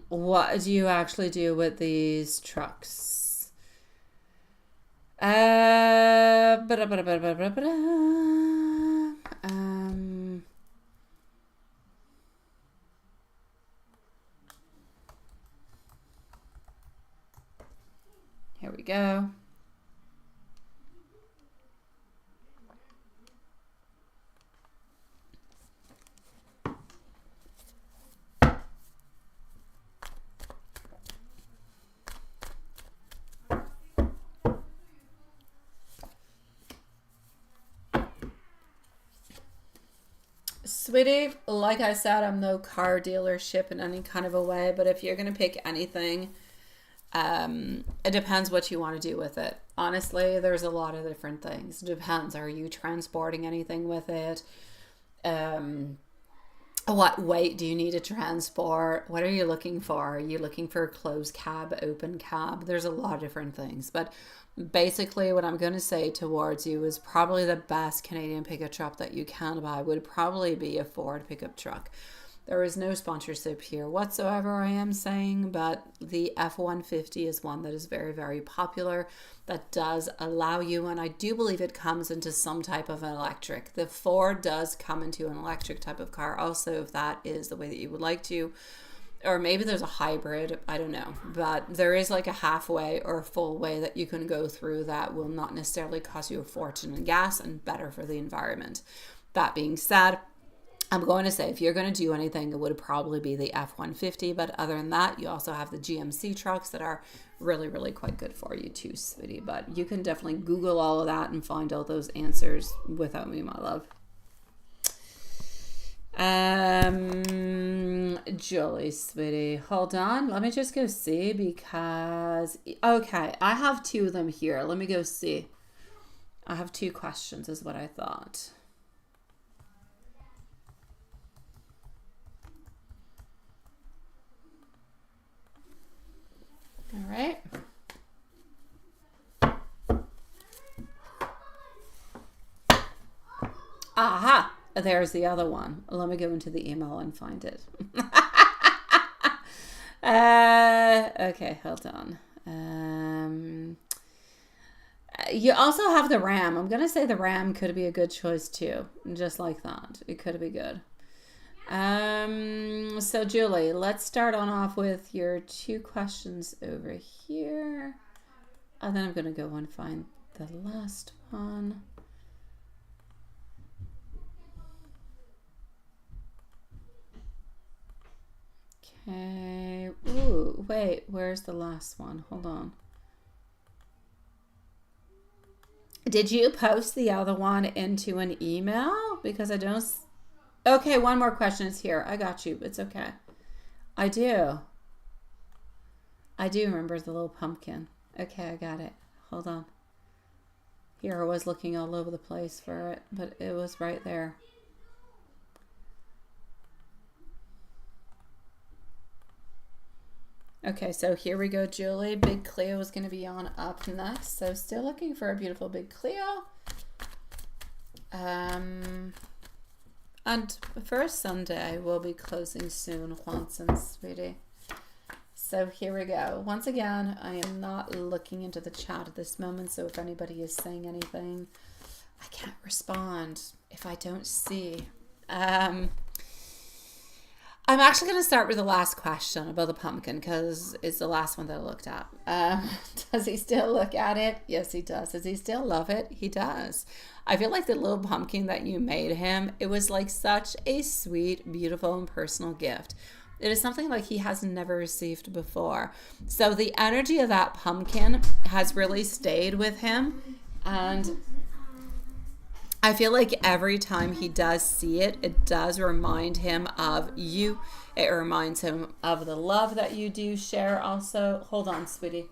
What do you actually do with these trucks? Here we go. Sweetie, like I said, I'm no car dealership in any kind of a way, but if you're going to pick anything, it depends what you want to do with it. Honestly, there's a lot of different things. It depends. Are you transporting anything with it? What weight do you need to transport? What are you looking for? Are you looking for a closed cab, open cab? There's a lot of different things. But basically what I'm going to say towards you is probably the best Canadian pickup truck that you can buy would probably be a Ford pickup truck. There is no sponsorship here whatsoever, I am saying, but the F-150 is one that is very, very popular, that does allow you, and I do believe it comes into some type of an electric. The Ford does come into an electric type of car also, if that is the way that you would like to. Or maybe there's a hybrid, I don't know. But there is like a halfway or a full way that you can go through that will not necessarily cost you a fortune in gas and better for the environment. That being said, I'm going to say if you're going to do anything, it would probably be the F-150. But other than that, you also have the GMC trucks that are really, really quite good for you too, sweetie. But you can definitely Google all of that and find all those answers without me, my love. Julie, sweetie, hold on. Let me just go see because, okay, I have two of them here. Let me go see. I have two questions is what I thought. All right. Aha, there's the other one. Let me go into the email and find it. Okay, hold on. You also have the RAM. I'm going to say the RAM could be a good choice too. Just like that. It could be good. So Julie, let's start on off with your two questions over here. And then I'm going to go and find the last one. Okay. Ooh, wait, where's the last one? Hold on. Did you post the other one into an email? Because I don't... Okay, one more question is here. I got you. It's okay. I do. I do remember the little pumpkin. Okay, I got it. Hold on. Here, I was looking all over the place for it, but it was right there. Okay, so here we go, Julie. Big Cleo is going to be on up next. So still looking for a beautiful Big Cleo. And for Sunday, we'll be closing soon, Juanson, sweetie. So here we go. Once again, I am not looking into the chat at this moment, so if anybody is saying anything, I can't respond if I don't see. I'm actually going to start with the last question about the pumpkin because it's the last one that I looked at. Does he still look at it? Yes, he does. Does he still love it? He does. I feel like the little pumpkin that you made him, it was like such a sweet, beautiful, and personal gift. It is something like he has never received before. So the energy of that pumpkin has really stayed with him. And I feel like every time he does see it, it does remind him of you. It reminds him of the love that you do share also. Hold on, sweetie.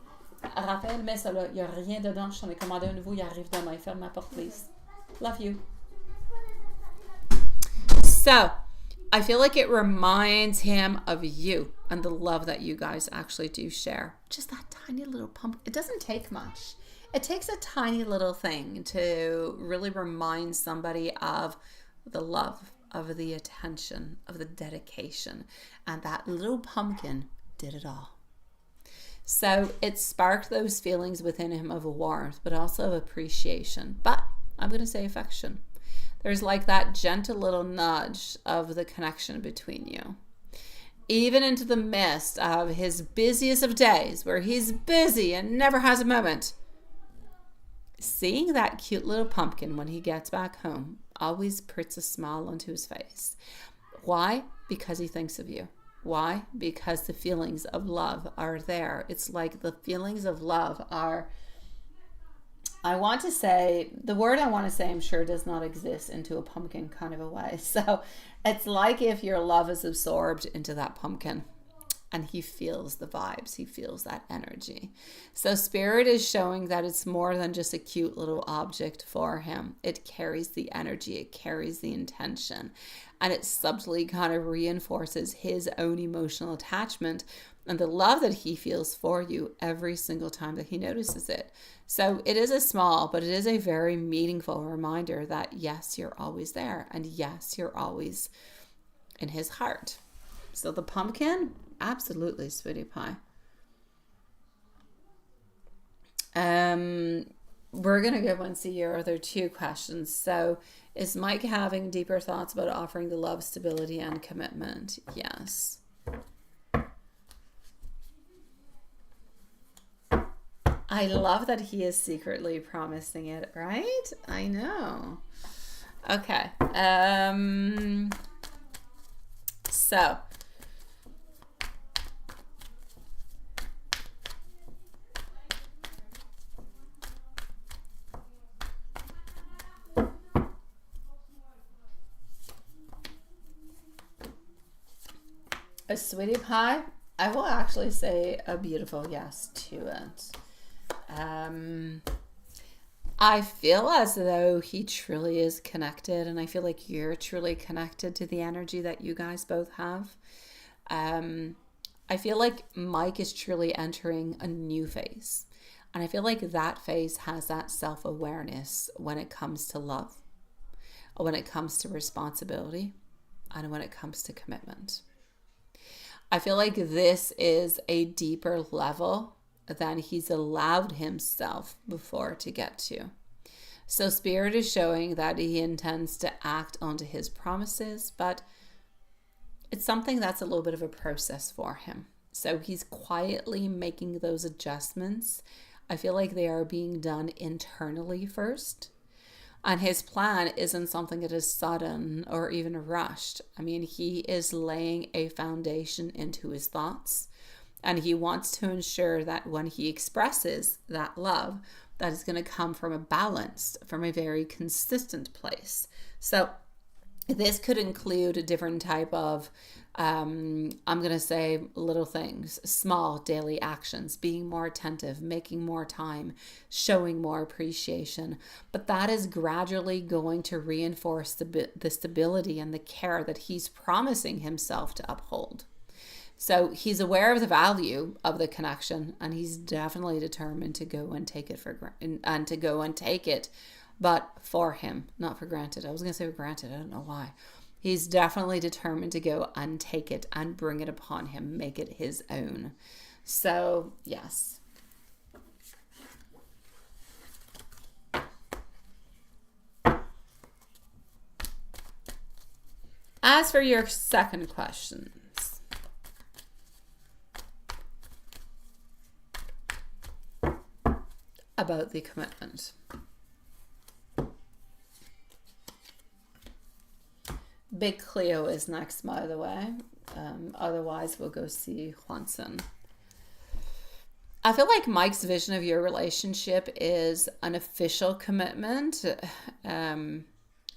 Raphaël, mets ça là. Il n'y a rien dedans. Je t'en ai commandé un nouveau. Il arrive demain. Ferme la porte, please. Love you. So, I feel like it reminds him of you and the love that you guys actually do share. Just that tiny little pumpkin. It doesn't take much. It takes a tiny little thing to really remind somebody of the love, of the attention, of the dedication. And that little pumpkin did it all. So it sparked those feelings within him of warmth, but also of appreciation. But I'm going to say affection. There's like that gentle little nudge of the connection between you. Even into the midst of his busiest of days, where he's busy and never has a moment, seeing that cute little pumpkin when he gets back home always puts a smile onto his face. Why? Because he thinks of you. Why? Because the feelings of love are there. It's like the feelings of love are, I want to say, the word I want to say I'm sure does not exist into a pumpkin kind of a way. So it's like if your love is absorbed into that pumpkin. And he feels the vibes. He feels that energy. So Spirit is showing that it's more than just a cute little object for him. It carries the energy. It carries the intention. And it subtly kind of reinforces his own emotional attachment and the love that he feels for you every single time that he notices it. So it is a small, but it is a very meaningful reminder that yes, you're always there. And yes, you're always in his heart. So the pumpkin, absolutely, sweetie pie. We're going to go and see your other two questions. So is Mike having deeper thoughts about offering the love, stability, and commitment? Yes. I love that he is secretly promising it, right? I know. Okay. So a sweetie pie, I will actually say a beautiful yes to it. I feel as though he truly is connected, and I feel like you're truly connected to the energy that you guys both have. I feel like Mike is truly entering a new phase, and I feel like that phase has that self-awareness when it comes to love, when it comes to responsibility, and when it comes to commitment. I feel like this is a deeper level than he's allowed himself before to get to. So Spirit is showing that he intends to act onto his promises, but it's something that's a little bit of a process for him. So he's quietly making those adjustments. I feel like they are being done internally first. And his plan isn't something that is sudden or even rushed. I mean, he is laying a foundation into his thoughts. And he wants to ensure that when he expresses that love, that is going to come from a balance, from a very consistent place. So this could include a different type of, I'm going to say little things, small daily actions, being more attentive, making more time, showing more appreciation. But that is gradually going to reinforce the stability and the care that he's promising himself to uphold. So he's aware of the value of the connection, and he's definitely determined to go and take it but for him, not for granted. I was going to say for granted. I don't know why. He's definitely determined to go and take it and bring it upon him, make it his own. So, yes. As for your second questions, about the commitment. Big Cleo is next, by the way. Otherwise, we'll go see Juanson. I feel like Mike's vision of your relationship is an official commitment.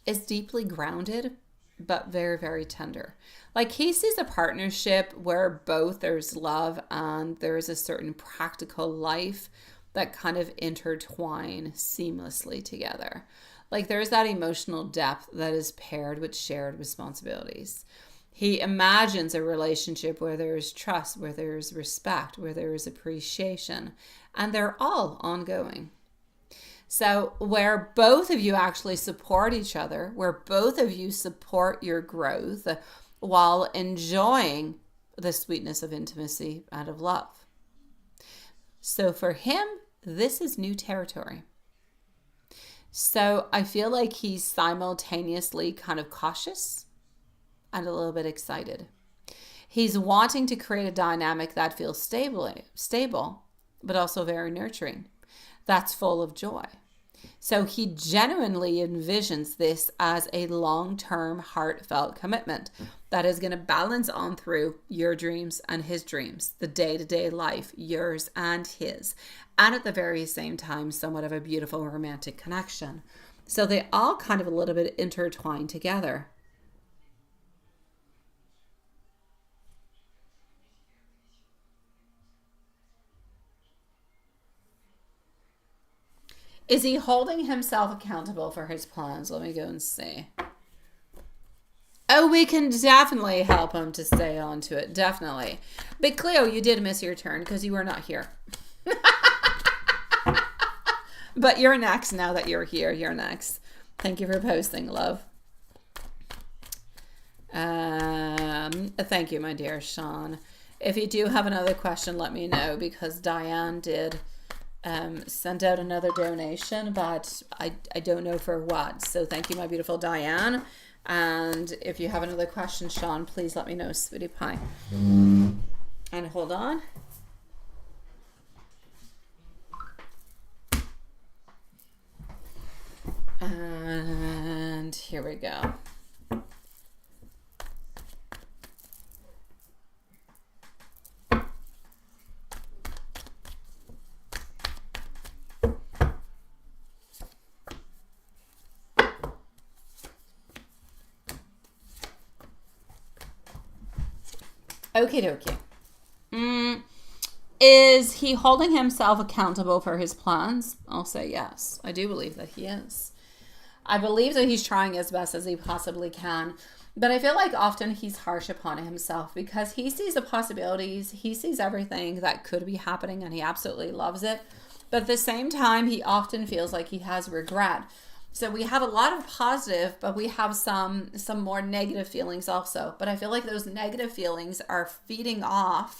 Is deeply grounded, but very, very tender. Like he sees a partnership where both there's love and there's a certain practical life that kind of intertwine seamlessly together. Like there's that emotional depth that is paired with shared responsibilities. He imagines a relationship where there's trust, where there's respect, where there is appreciation, and they're all ongoing. So where both of you actually support each other, where both of you support your growth while enjoying the sweetness of intimacy and of love. So for him, this is new territory. So I feel like he's simultaneously kind of cautious and a little bit excited. He's wanting to create a dynamic that feels stable, but also very nurturing. That's full of joy. So he genuinely envisions this as a long-term, heartfelt commitment that is going to balance on through your dreams and his dreams, the day-to-day life, yours and his, and at the very same time, somewhat of a beautiful romantic connection. So they all kind of a little bit intertwine together. Is he holding himself accountable for his plans? Let me go and see. Oh, we can definitely help him to stay on to it. Definitely. But Cleo, you did miss your turn because you were not here. But you're next now that you're here. You're next. Thank you for posting, love. Thank you, my dear Sean. If you do have another question, let me know, because Diane did send out another donation, but I don't know for what. So thank you, my beautiful Diane. And if you have another question, Sean, please let me know, sweetie pie. And hold on. And here we go. Okie dokie. Is he holding himself accountable for his plans? I'll say yes. I do believe that he is. I believe that he's trying as best as he possibly can. But I feel like often he's harsh upon himself because he sees the possibilities. He sees everything that could be happening and he absolutely loves it. But at the same time, he often feels like he has regret. So we have a lot of positive, but we have some more negative feelings also. But I feel like those negative feelings are feeding off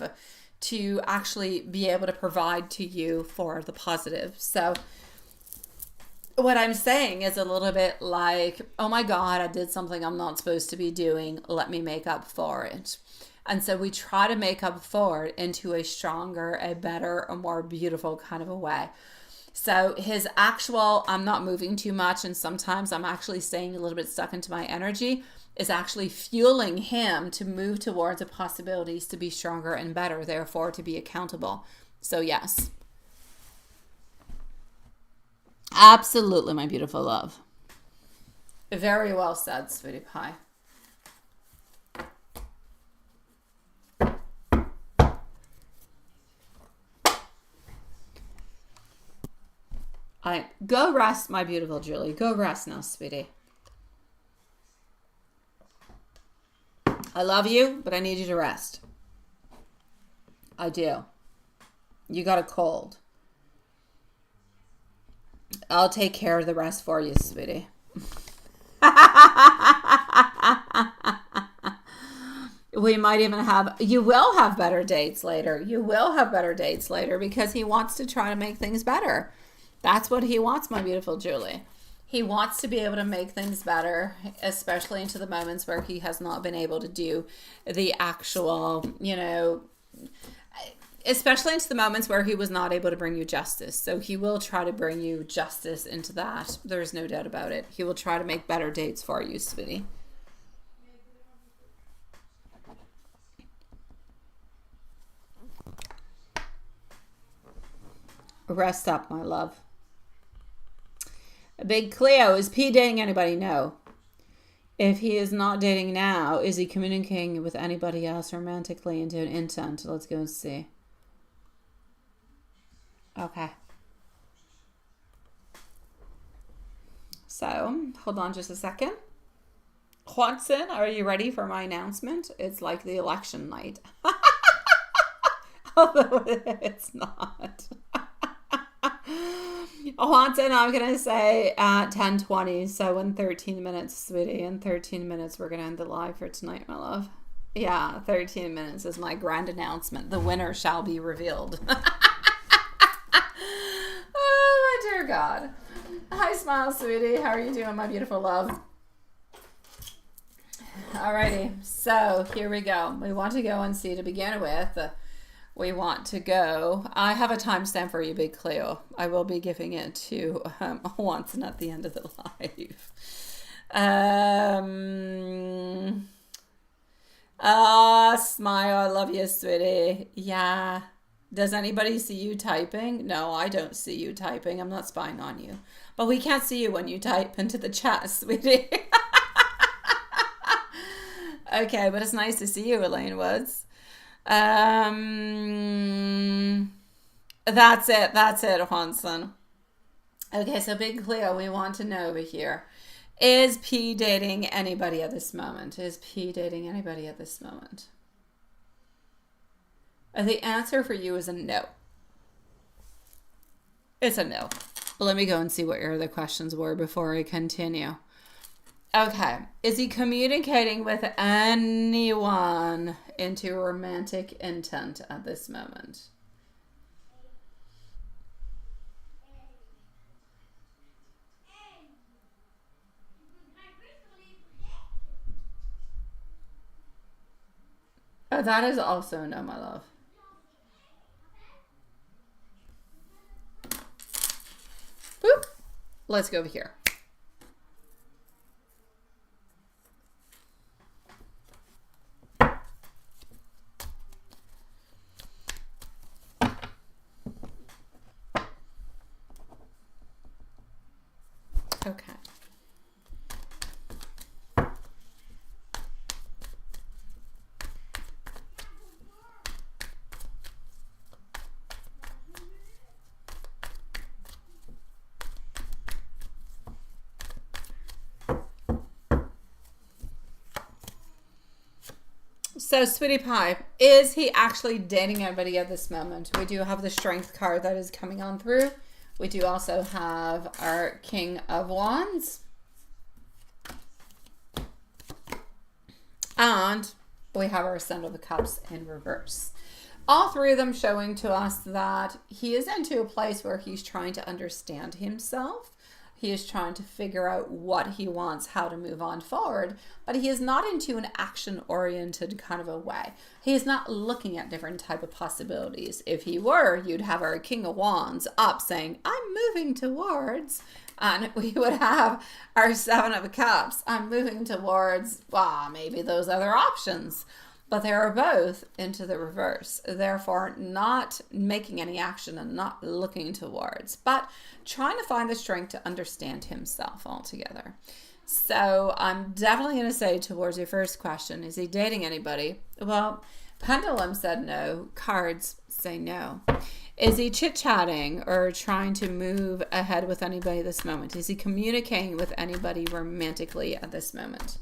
to actually be able to provide to you for the positive. So what I'm saying is a little bit like, oh my God, I did something I'm not supposed to be doing. Let me make up for it. And so we try to make up for it into a stronger, a better, a more beautiful kind of a way. So his actual, I'm not moving too much, and sometimes I'm actually staying a little bit stuck into my energy, is actually fueling him to move towards the possibilities to be stronger and better, therefore to be accountable. So yes. Absolutely, my beautiful love. Very well said, sweetie pie. Go rest, my beautiful Julie. Go rest now, sweetie. I love you, but I need you to rest. I do. You got a cold. I'll take care of the rest for you, sweetie. We might even have, you will have better dates later. You will have better dates later because he wants to try to make things better. That's what he wants, my beautiful Julie. He wants to be able to make things better, especially into the moments where he has not been able to do the actual, especially into the moments where he was not able to bring you justice. So he will try to bring you justice into that. There's no doubt about it. He will try to make better dates for you, sweetie. Rest up, my love. Big Cleo, is P dating anybody? No. If he is not dating now, is he communicating with anybody else romantically into an intent? Let's go and see. Okay. So, hold on just a second. Watson, are you ready for my announcement? It's like the election night. Although it's not. Watson, I'm going to say at 10:20, so in 13 minutes, sweetie. In 13 minutes, we're going to end the live for tonight, my love. Yeah, 13 minutes is my grand announcement. The winner shall be revealed. Oh, my dear God. Hi, Smile, sweetie. How are you doing, my beautiful love? Alrighty, so here we go. We want to go and see, to begin with, we want to go. I have a timestamp for you, Big Cleo. I will be giving it to Watson at the end of the live. Smile, I love you, sweetie. Yeah. Does anybody see you typing? No, I don't see you typing. I'm not spying on you. But we can't see you when you type into the chat, sweetie. Okay, but it's nice to see you, Elaine Woods. That's it, Hanson. Okay, so Big Cleo, we want to know over here. Is P dating anybody at this moment? Is P dating anybody at this moment? The answer for you is a no. It's a no. Let me go and see what your other questions were before I continue. Okay. Is he communicating with anyone into romantic intent at this moment? Oh, that is also a no, my love. Boop. Let's go over here. Okay. So, Sweetie Pie, is he actually dating anybody at this moment? We do have the Strength card that is coming on through. We do also have our King of Wands. And we have our Ascent of the Cups in reverse. All three of them showing to us that he is into a place where he's trying to understand himself. He is trying to figure out what he wants, how to move on forward, but he is not into an action-oriented kind of a way. He is not looking at different type of possibilities. If he were, you'd have our King of Wands up saying, I'm moving towards, and we would have our Seven of Cups. I'm moving towards, well, maybe those other options. But they are both into the reverse, therefore not making any action and not looking towards, but trying to find the strength to understand himself altogether. So I'm definitely going to say towards your first question, is he dating anybody? Well, Pendulum said no. Cards say no. Is he chit-chatting or trying to move ahead with anybody this moment? Is he communicating with anybody romantically at this moment?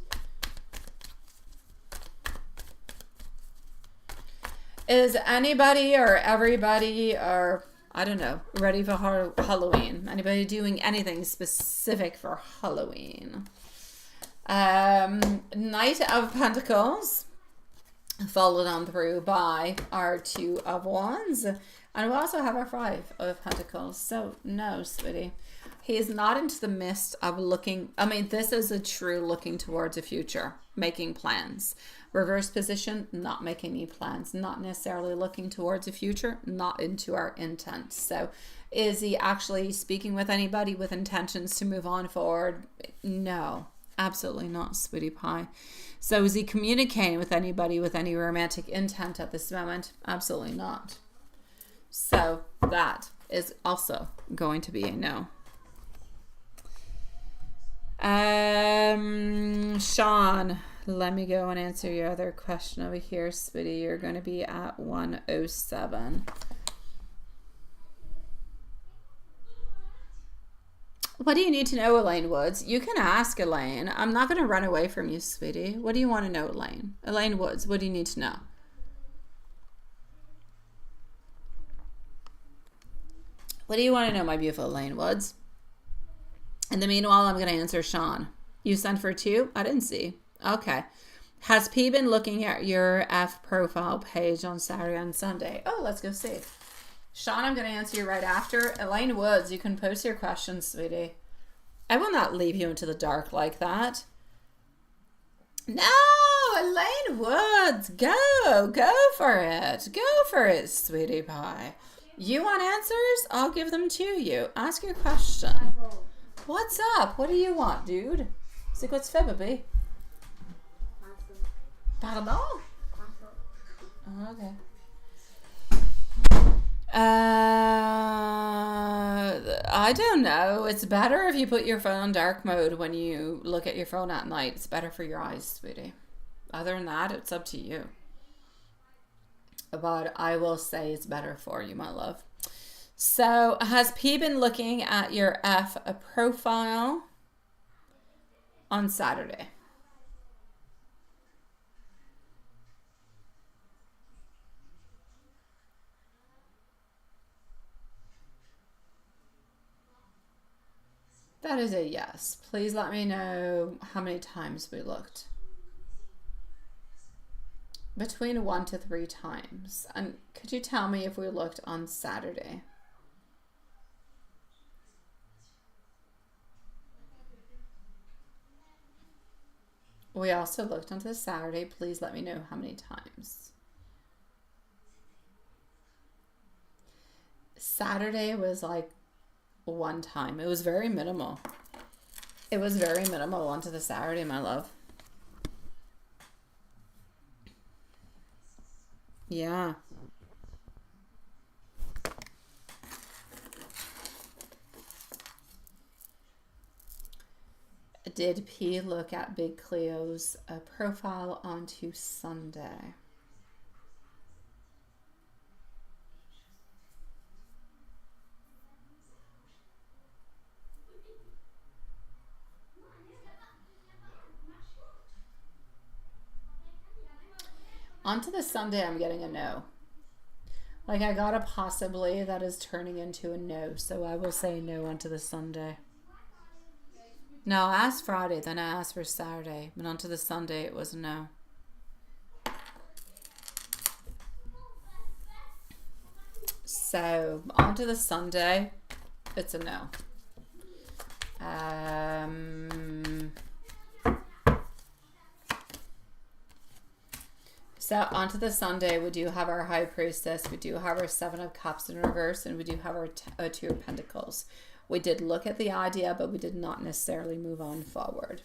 Is anybody or everybody or, I don't know, ready for Halloween? Anybody doing anything specific for Halloween? Knight of Pentacles, followed on through by our Two of Wands. And we also have our Five of Pentacles. So, no, sweetie. He is not into the mist of looking. I mean, this is a true looking towards the future, making plans. Reverse position, not making any plans, not necessarily looking towards the future, not into our intent. So is he actually speaking with anybody with intentions to move on forward? No, absolutely not, Sweetie Pie. So is he communicating with anybody with any romantic intent at this moment? Absolutely not. So that is also going to be a no. Sean, let me go and answer your other question over here, sweetie. You're going to be at 107. What do you need to know, Elaine Woods? You can ask Elaine. I'm not going to run away from you, sweetie. What do you want to know, Elaine? Elaine Woods, what do you need to know? What do you want to know, my beautiful Elaine Woods? In the meanwhile, I'm going to answer Sean. You sent for two? I didn't see. Okay. Has P been looking at your F profile page on Saturday and Sunday? Oh, let's go see. Sean, I'm going to answer you right after. Elaine Woods, you can post your questions, sweetie. I will not leave you into the dark like that. No, Elaine Woods, go for it. Go for it, sweetie pie. You want answers? I'll give them to you. Ask your question. What's up? What do you want, dude? C'est quoi tu fais, bébé? Pardon? Oh, okay. I don't know. It's better if you put your phone on dark mode when you look at your phone at night. It's better for your eyes, sweetie. Other than that, it's up to you. But I will say it's better for you, my love. So, has P been looking at your F profile on Saturday? That is a yes. Please let me know how many times we looked. Between 1 to 3 times. And could you tell me if we looked on Saturday? We also looked onto Saturday. Please let me know how many times. Saturday was like 1 time. It was very minimal. It was very minimal onto the Saturday, my love. Yeah. Did P look at Big Cleo's profile onto Sunday? Onto the Sunday, I'm getting a no. Like I got a possibly that is turning into a no, so I will say no onto the Sunday. No, I asked Friday, then I asked for Saturday, but onto the Sunday it was a no. So onto the Sunday, it's a no. So onto the Sunday, we do have our High Priestess, we do have our 7 of Cups in reverse, and we do have our 2 of Pentacles. We did look at the idea, but we did not necessarily move on forward.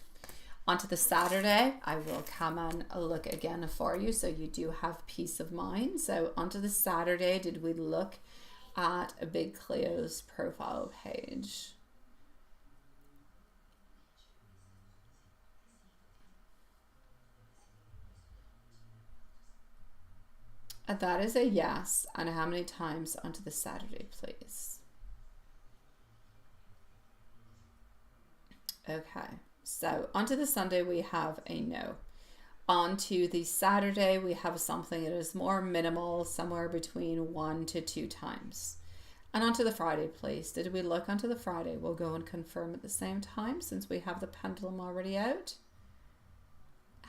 Onto the Saturday, I will come and look again for you, so you do have peace of mind. So onto the Saturday, did we look at a Big Cleo's profile page? That is a yes. And how many times onto the Saturday, please? Okay, so onto the Sunday we have a no. Onto the Saturday we have something that is more minimal, somewhere between 1 to 2 times. And onto the Friday, please. Did we look onto the Friday? We'll go and confirm at the same time since we have the pendulum already out.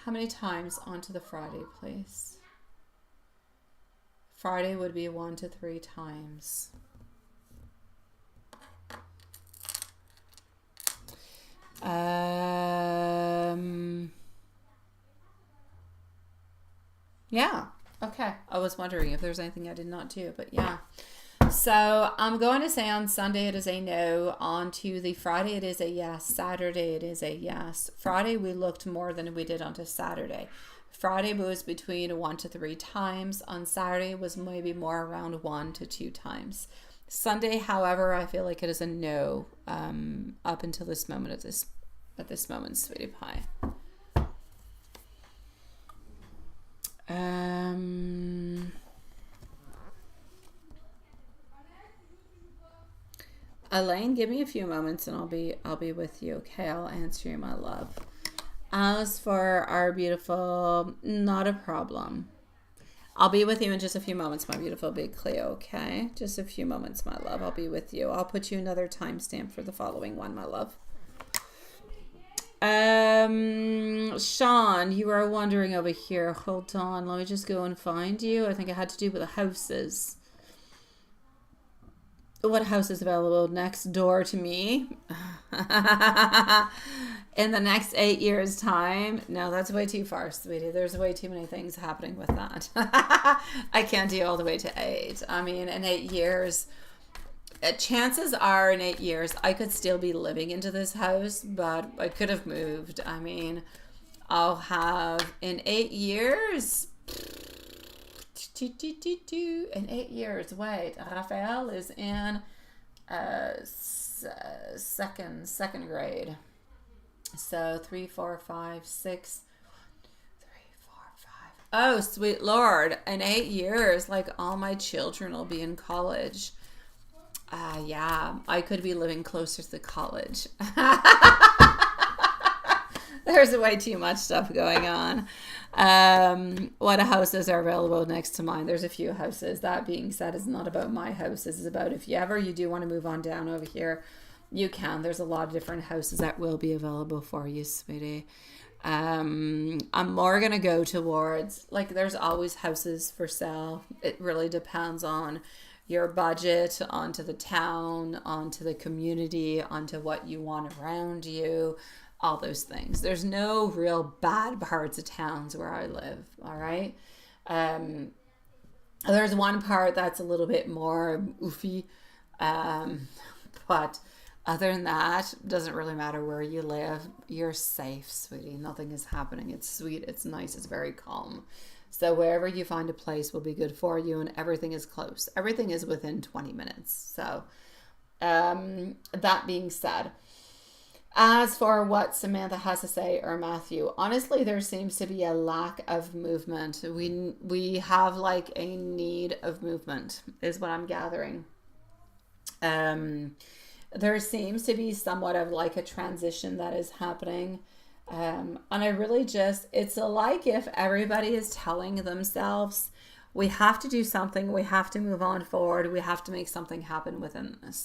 How many times onto the Friday, please? Friday would be 1 to 3 times. Yeah. Okay. I was wondering if there's anything I did not do, but yeah. So I'm going to say on Sunday it is a no. On to the Friday it is a yes. Saturday it is a yes. Friday we looked more than we did onto Saturday. Friday was between 1 to 3 times. On Saturday was maybe more around 1 to 2 times. Sunday, however, I feel like it is a no up until this moment at this moment, sweetie pie. Elaine, give me a few moments and I'll be with you. Okay, I'll answer you, my love. As for our beautiful, not a problem. I'll be with you in just a few moments, my beautiful Big Cleo, okay? Just a few moments, my love. I'll be with you. I'll put you another timestamp for the following one, my love. Sean, you are wondering over here. Hold on. Let me just go and find you. I think it had to do with the houses. What house is available next door to me? In the next 8 years' time? No, that's way too far, sweetie. There's way too many things happening with that. I can't do all the way to 8. I mean, in 8 years, chances are in 8 years, I could still be living into this house, but I could have moved. I mean, I'll have in 8 years... In 8 years, wait, Raphael is in second grade. So 3, 4, 5, 6. 3, 4, 5. Oh, sweet Lord. In 8 years, like all my children will be in college. Yeah, I could be living closer to the college. There's way too much stuff going on. What houses are available next to mine? There's a few houses. That being said, it's not about my house. This is about if you do want to move on down over here. You can. There's a lot of different houses that will be available for you, sweetie. I'm more gonna go towards, like, there's always houses for sale. It really depends on your budget, onto the town, onto the community, onto what you want around you, all those things. There's no real bad parts of towns where I live. All right. There's one part that's a little bit more oofy, but other than that, doesn't really matter where you live. You're safe, sweetie. Nothing is happening. It's sweet. It's nice. It's very calm. So wherever you find a place will be good for you, and everything is close. Everything is within 20 minutes. So that being said, as for what Samantha has to say, or Matthew, honestly, there seems to be a lack of movement. We have like a need of movement, is what I'm gathering. There seems to be somewhat of like a transition that is happening. And I really just, it's like if everybody is telling themselves, we have to do something, we have to move on forward, we have to make something happen within this.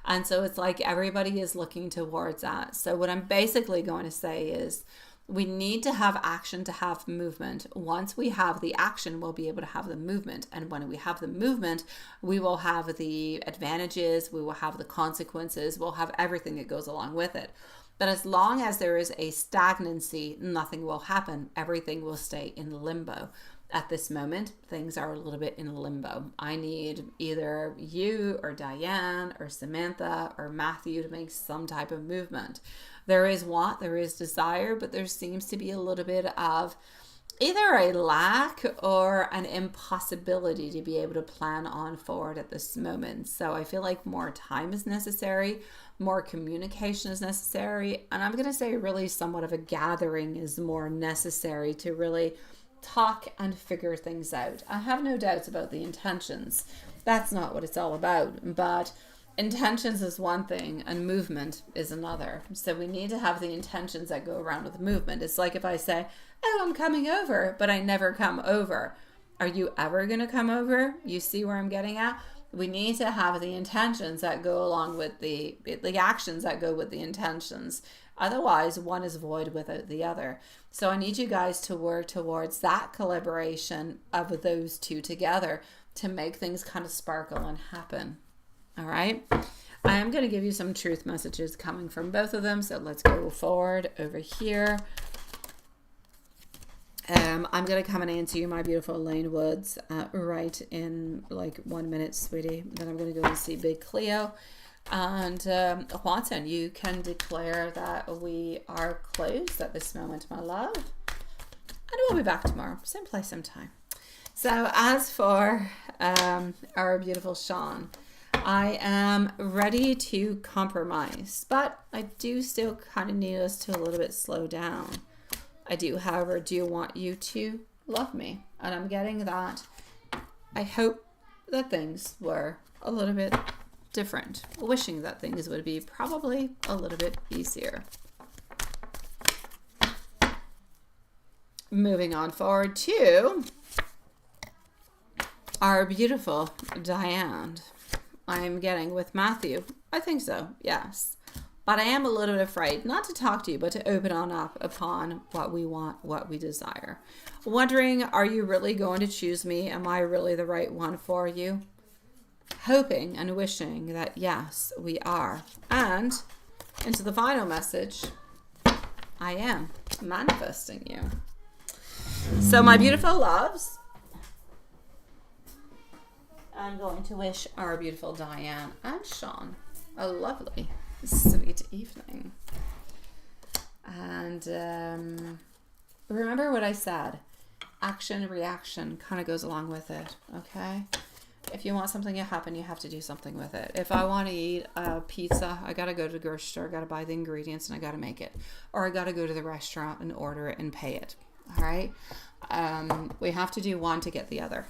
And so it's like everybody is looking towards that. So what I'm basically going to say is, we need to have action to have movement. Once we have the action, we'll be able to have the movement. And when we have the movement, we will have the advantages, we will have the consequences, we'll have everything that goes along with it. But as long as there is a stagnancy, nothing will happen. Everything will stay in limbo. At this moment, things are a little bit in limbo. I need either you or Diane or Samantha or Matthew to make some type of movement. There is want, there is desire, but there seems to be a little bit of either a lack or an impossibility to be able to plan on forward at this moment. So I feel like more time is necessary, more communication is necessary, and I'm going to say really somewhat of a gathering is more necessary to really talk and figure things out. I have no doubts about the intentions. That's not what it's all about, but intentions is one thing and movement is another. So we need to have the intentions that go around with the movement. It's like if I say, oh, I'm coming over, but I never come over. Are you ever going to come over? You see where I'm getting at? We need to have the intentions that go along with the actions that go with the intentions. Otherwise, one is void without the other. So I need you guys to work towards that collaboration of those two together to make things kind of sparkle and happen. All right. I am going to give you some truth messages coming from both of them. So let's go forward over here. I'm going to come and answer you, my beautiful Elaine Woods, right in like 1 minute, sweetie. Then I'm going to go and see Big Cleo. And Watson, you can declare that we are closed at this moment, my love. And we'll be back tomorrow. Same place, same time. So as for our beautiful Sean, I am ready to compromise, but I do still kind of need us to a little bit slow down. I do, however, want you to love me. And I'm getting that. I hope that things were a little bit different. Wishing that things would be probably a little bit easier. Moving on forward to our beautiful Diane. I'm getting with Matthew. I think so, yes. But I am a little bit afraid, not to talk to you, but to open on up upon what we want, what we desire. Wondering, are you really going to choose me? Am I really the right one for you? Hoping and wishing that yes, we are. And into the final message, I am manifesting you. So my beautiful loves, I'm going to wish our beautiful Diane and Sean a lovely, sweet evening. And remember what I said. Action, reaction kind of goes along with it, okay? If you want something to happen, you have to do something with it. If I want to eat a pizza, I got to go to the grocery store, I got to buy the ingredients, and I got to make it. Or I got to go to the restaurant and order it and pay it. All right? We have to do one to get the other.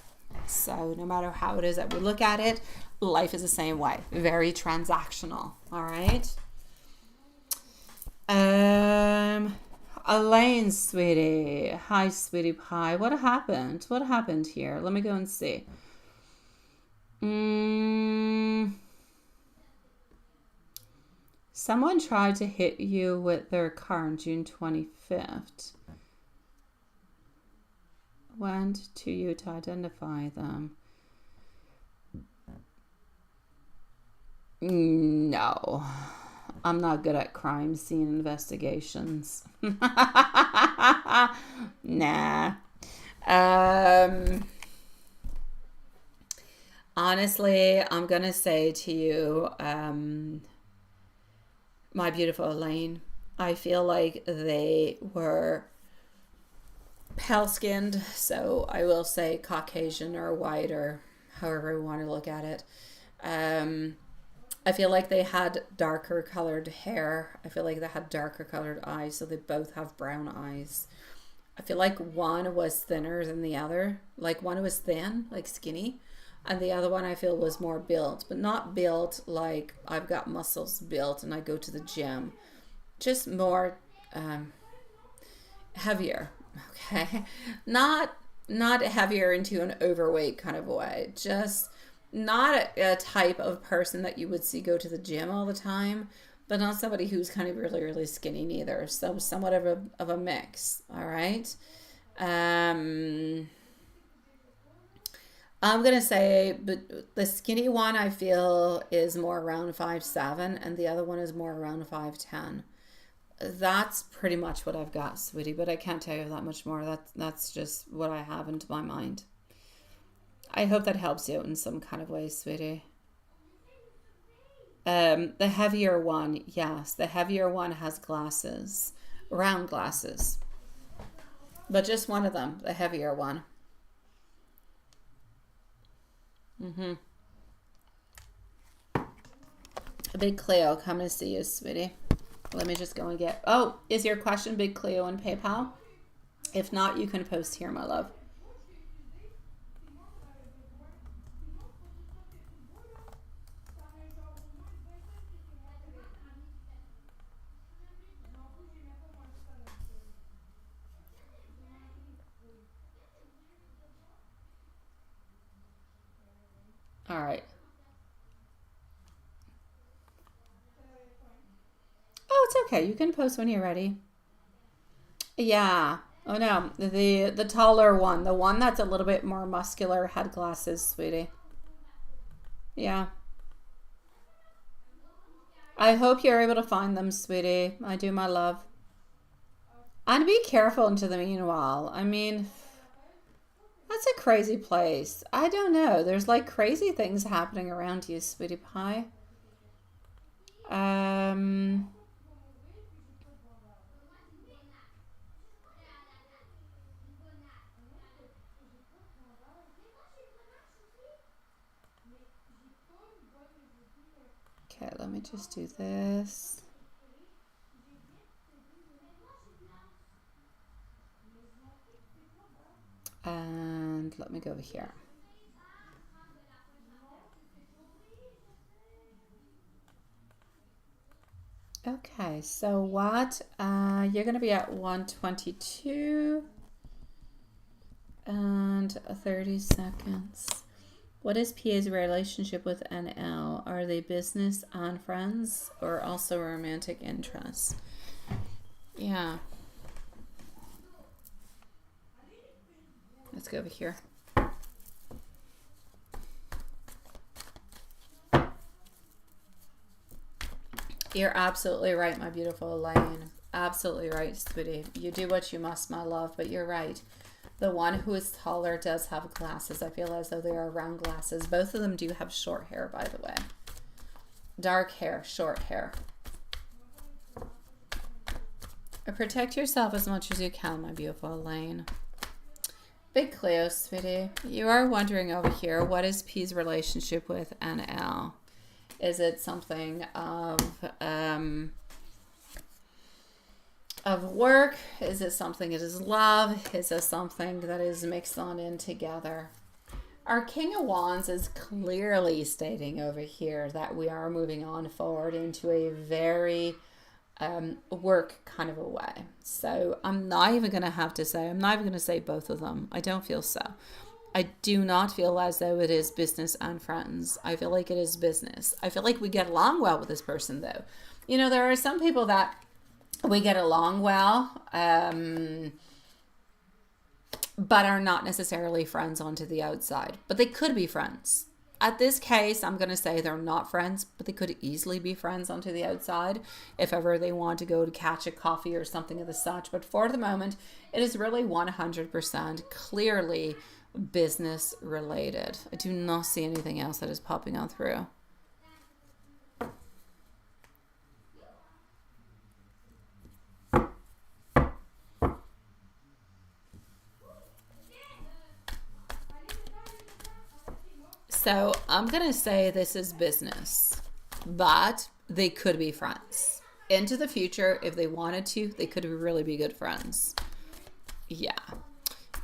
So no matter how it is that we look at it, life is the same way. Very transactional. All right? Elaine, sweetie. Hi, sweetie pie. What happened? What happened here? Let me go and see. Someone tried to hit you with their car on June 25th. Went to you to identify them. No, I'm not good at crime scene investigations. Nah. Honestly, I'm gonna say to you, my beautiful Elaine, I feel like they were pale skinned, so I will say Caucasian or white or however we want to look at it. I feel like they had darker colored hair. I feel like they had darker colored eyes, so they both have brown eyes. I feel like one was thinner than the other. Like one was thin, like skinny, and the other one I feel was more built, but not built like I've got muscles built and I go to the gym. Just more heavier, okay? Not heavier into an overweight kind of way. Just not a type of person that you would see go to the gym all the time, but not somebody who's kind of really, really skinny neither. So somewhat of a mix, all right? I'm going to say, but the skinny one I feel is more around 5'7", and the other one is more around 5'10". That's pretty much what I've got, sweetie, but I can't tell you that much more. That's just what I have into my mind. I hope that helps you in some kind of way, sweetie. The heavier one, yes, the heavier one has glasses, round glasses, but just one of them, the heavier one. Big Cleo, coming to see you, sweetie. Let me just go and get... Oh, is your question Big Cleo on PayPal? If not, you can post here, my love. All right. Oh, it's okay. You can post when you're ready. Yeah. Oh no, the taller one, the one that's a little bit more muscular, had glasses, sweetie. Yeah. I hope you're able to find them, sweetie. I do, my love. And be careful into the meanwhile. I mean, that's a crazy place. I don't know. There's like crazy things happening around you, sweetie pie. Okay, let me just do this. And let me go over here. Okay, so what? You're going to be at 122 and 30 seconds. What is PA's relationship with NL? Are they business and friends or also romantic interests? Yeah. Let's go over here. You're absolutely right, my beautiful Elaine. Absolutely right, sweetie. You do what you must, my love, but you're right. The one who is taller does have glasses. I feel as though they are round glasses. Both of them do have short hair, by the way. Dark hair, short hair. Protect yourself as much as you can, my beautiful Elaine. Big Cleo, sweetie. You are wondering over here, what is P's relationship with NL? Is it something of work? Is it something that is love? Is it something that is mixed on in together? Our King of Wands is clearly stating over here that we are moving on forward into a very work kind of a way. So I'm not even going to say both of them. I don't feel so. I do not feel as though it is business and friends. I feel like it is business. I feel like we get along well with this person though. You know, there are some people that we get along well, but are not necessarily friends onto the outside. But they could be friends. At this case, I'm going to say they're not friends, but they could easily be friends onto the outside if ever they want to go to catch a coffee or something of the such. But for the moment, it is really 100% clearly business related. I do not see anything else that is popping on through. So I'm going to say this is business, but they could be friends. Into the future, if they wanted to, they could really be good friends. Yeah.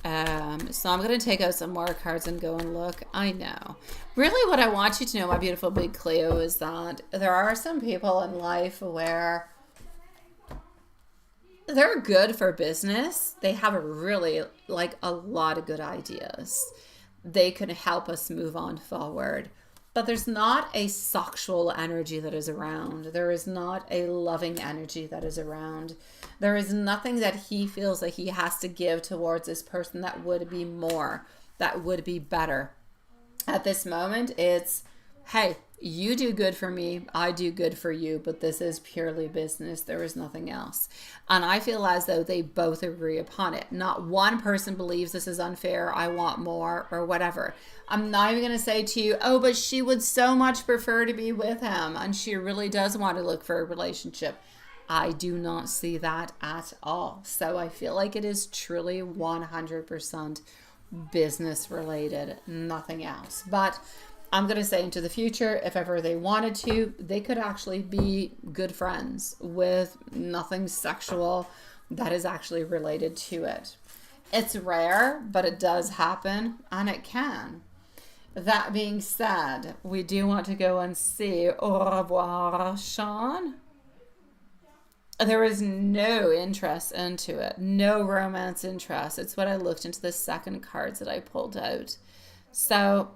So I'm going to take out some more cards and go and look. I know. Really what I want you to know, my beautiful big Cleo, is that there are some people in life where they're good for business. They have really like a lot of good ideas. They can help us move on forward. But there's not a sexual energy that is around. There is not a loving energy that is around. There is nothing that he feels that he has to give towards this person that would be more, that would be better. At this moment, it's, hey, you do good for me, I do good for you, but this is purely business. There is nothing else. And I feel as though they both agree upon it. Not one person believes this is unfair, I want more, or whatever. I'm not even going to say to you, oh, but she would so much prefer to be with him, and she really does want to look for a relationship. I do not see that at all. So I feel like it is truly 100% business related, nothing else. But I'm going to say into the future, if ever they wanted to, they could actually be good friends with nothing sexual that is actually related to it. It's rare, but it does happen, and it can. That being said, we do want to go and see Au revoir, Sean. There is no interest into it, no romance interest. It's what I looked into the second cards that I pulled out. So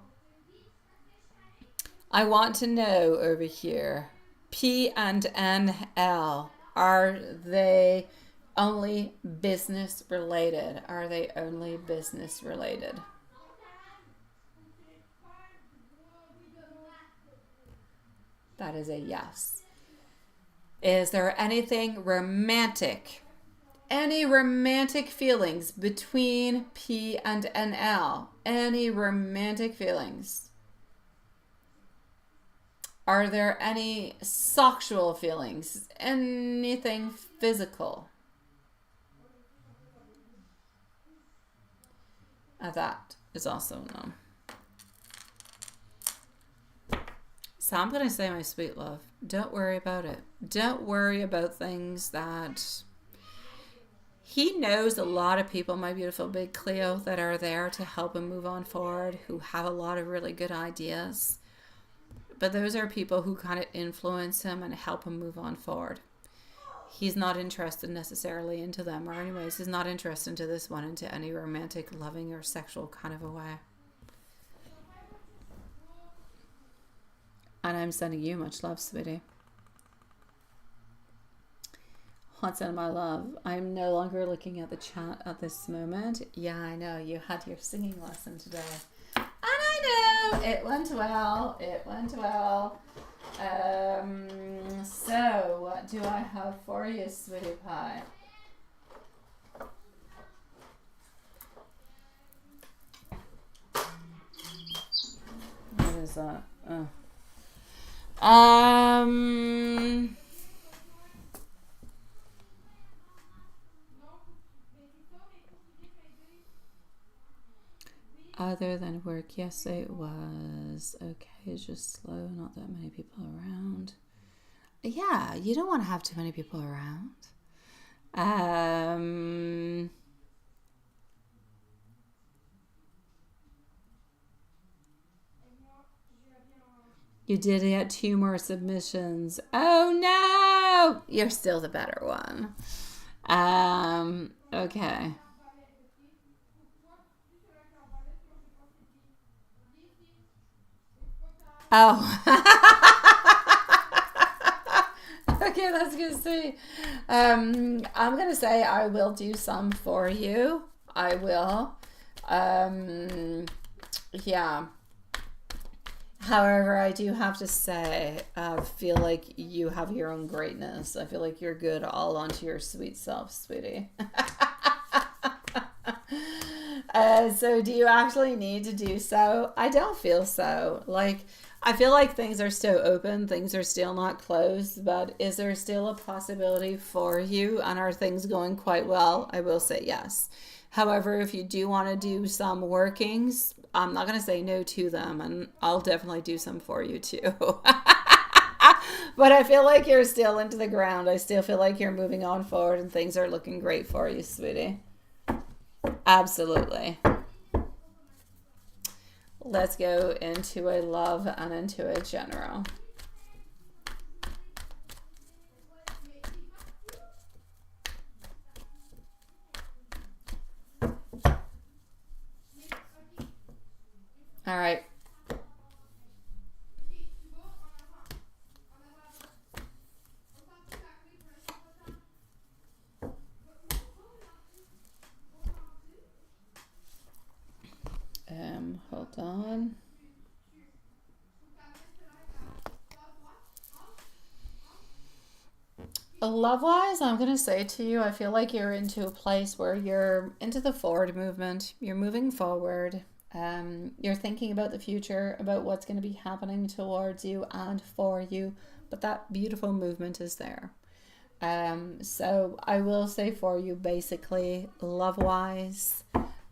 I want to know over here, P and NL, are they only business related? Are they only business related? That is a yes. Is there anything romantic? Any romantic feelings between P and NL? Any romantic feelings? Are there any sexual feelings? Anything physical? That is also no. So I'm going to say, my sweet love, don't worry about it. Don't worry about things that... He knows a lot of people, my beautiful big Cleo, that are there to help him move on forward, who have a lot of really good ideas. But those are people who kind of influence him and help him move on forward. He's not interested necessarily into them, or anyways, he's not interested into this one, into any romantic, loving, or sexual kind of a way. And I'm sending you much love, sweetie. What's in my love? I'm no longer looking at the chat at this moment. Yeah, I know. You had your singing lesson today. And I know. It went well. It went well. So, what do I have for you, sweetie pie? What is that? Oh. Other than work, yes, it was. Okay, it's just slow, not that many people around. Yeah, you don't want to have too many people around. You did get 2 more submissions. Oh no! You're still the better one. Okay. Oh. Okay. Let's go see. I'm going to say I will do some for you. I will. Yeah. However, I do have to say, I feel like you have your own greatness. I feel like you're good all onto your sweet self, sweetie. So do you actually need to do so? I don't feel so. Like, I feel like things are still open. Things are still not closed. But is there still a possibility for you? And are things going quite well? I will say yes. However, if you do want to do some workings, I'm not going to say no to them, and I'll definitely do some for you too. But I feel like you're still into the ground. I still feel like you're moving on forward and things are looking great for you, sweetie. Absolutely. Let's go into a love and into a general. All right. Hold on. Love-wise, I'm going to say to you, I feel like you're into a place where you're into the forward movement. You're moving forward. You're thinking about the future, about what's going to be happening towards you and for you. But that beautiful movement is there. So I will say for you, basically, love-wise,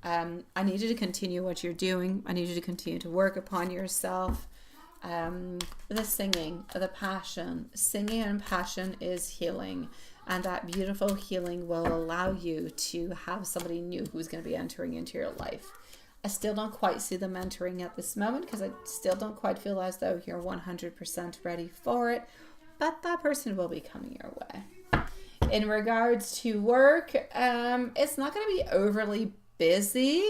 I need you to continue what you're doing. I need you to continue to work upon yourself. The singing, the passion. Singing and passion is healing. And that beautiful healing will allow you to have somebody new who's going to be entering into your life. I still don't quite see the mentoring at this moment because I still don't quite feel as though you're 100% ready for it. But that person will be coming your way. In regards to work, it's not going to be overly busy.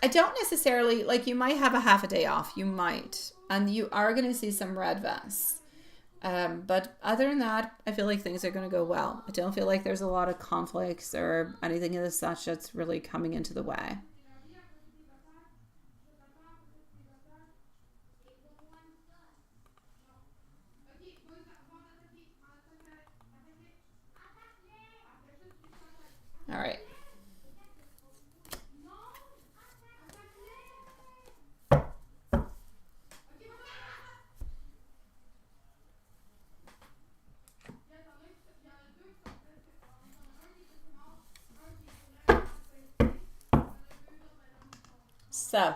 I don't necessarily, like, you might have a half a day off. You might. And you are going to see some red vests. But other than that, I feel like things are going to go well. I don't feel like there's a lot of conflicts or anything of the such that's really coming into the way. All right. So,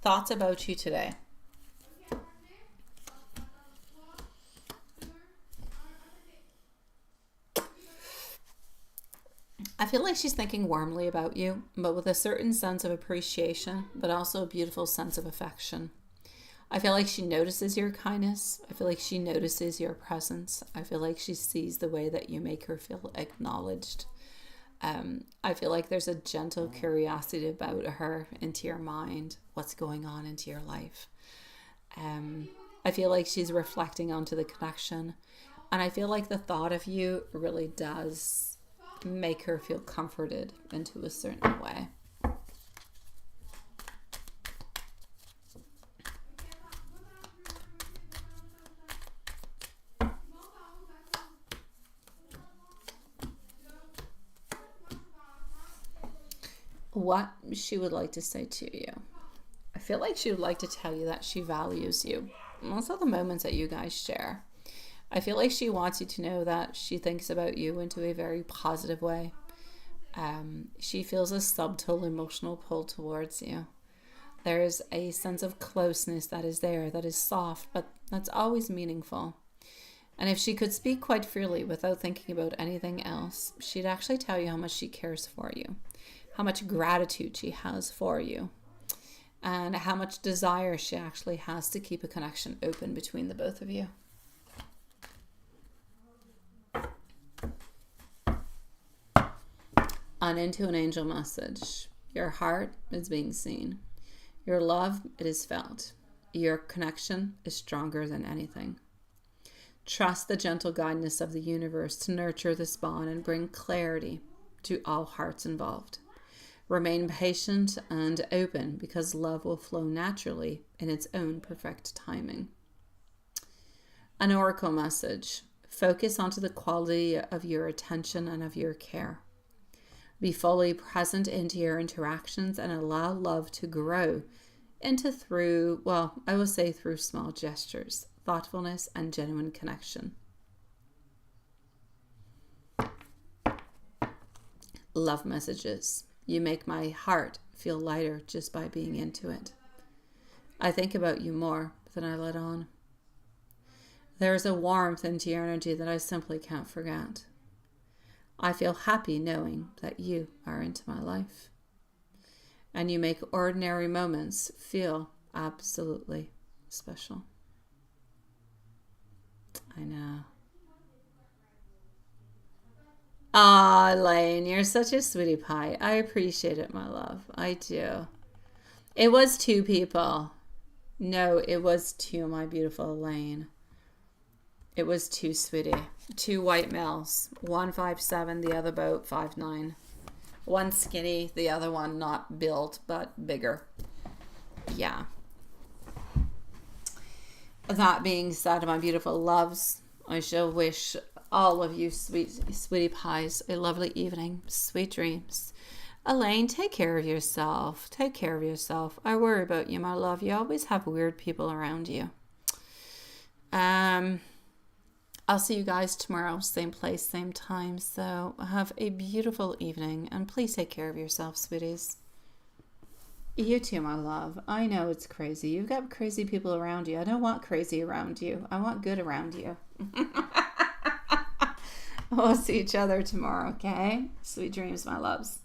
thoughts about you today. I feel like she's thinking warmly about you, but with a certain sense of appreciation, but also a beautiful sense of affection. I feel like she notices your kindness. I feel like she notices your presence. I feel like she sees the way that you make her feel acknowledged. I feel like there's a gentle curiosity about her into your mind, what's going on into your life. I feel like she's reflecting onto the connection. And I feel like the thought of you really does make her feel comforted into a certain way. What she would like to say to you. I feel like she would like to tell you that she values you. And also the moments that you guys share. I feel like she wants you to know that she thinks about you into a very positive way. She feels a subtle emotional pull towards you. There's a sense of closeness that is there, that is soft, but that's always meaningful. And if she could speak quite freely without thinking about anything else, she'd actually tell you how much she cares for you, how much gratitude she has for you, and how much desire she actually has to keep a connection open between the both of you. On into an angel message. Your heart is being seen. Your love, it is felt. Your connection is stronger than anything. Trust the gentle guidance of the universe to nurture this bond and bring clarity to all hearts involved. Remain patient and open because love will flow naturally in its own perfect timing. An oracle message. Focus onto the quality of your attention and of your care. Be fully present into your interactions and allow love to grow through small gestures, thoughtfulness, and genuine connection. Love messages. You make my heart feel lighter just by being into it. I think about you more than I let on. There is a warmth into your energy that I simply can't forget. I feel happy knowing that you are into my life. And you make ordinary moments feel absolutely special. I know. Ah, Elaine, you're such a sweetie pie. I appreciate it, my love. I do. It was 2 people. No, it was 2, my beautiful Elaine. It was 2, sweetie. 2 white males. One 5'7", the other about 5'9". One skinny, the other one not built, but bigger. Yeah. That being said, my beautiful loves, I shall wish all of you sweetie pies a lovely evening. Sweet dreams. Elaine, take care of yourself. Take care of yourself. I worry about you, my love. You always have weird people around you. I'll see you guys tomorrow, same place, same time. So have a beautiful evening, and please take care of yourself, sweeties. You too, my love. I know it's crazy. You've got crazy people around you. I don't want crazy around you. I want good around you. We'll see each other tomorrow, okay? Sweet dreams, my loves.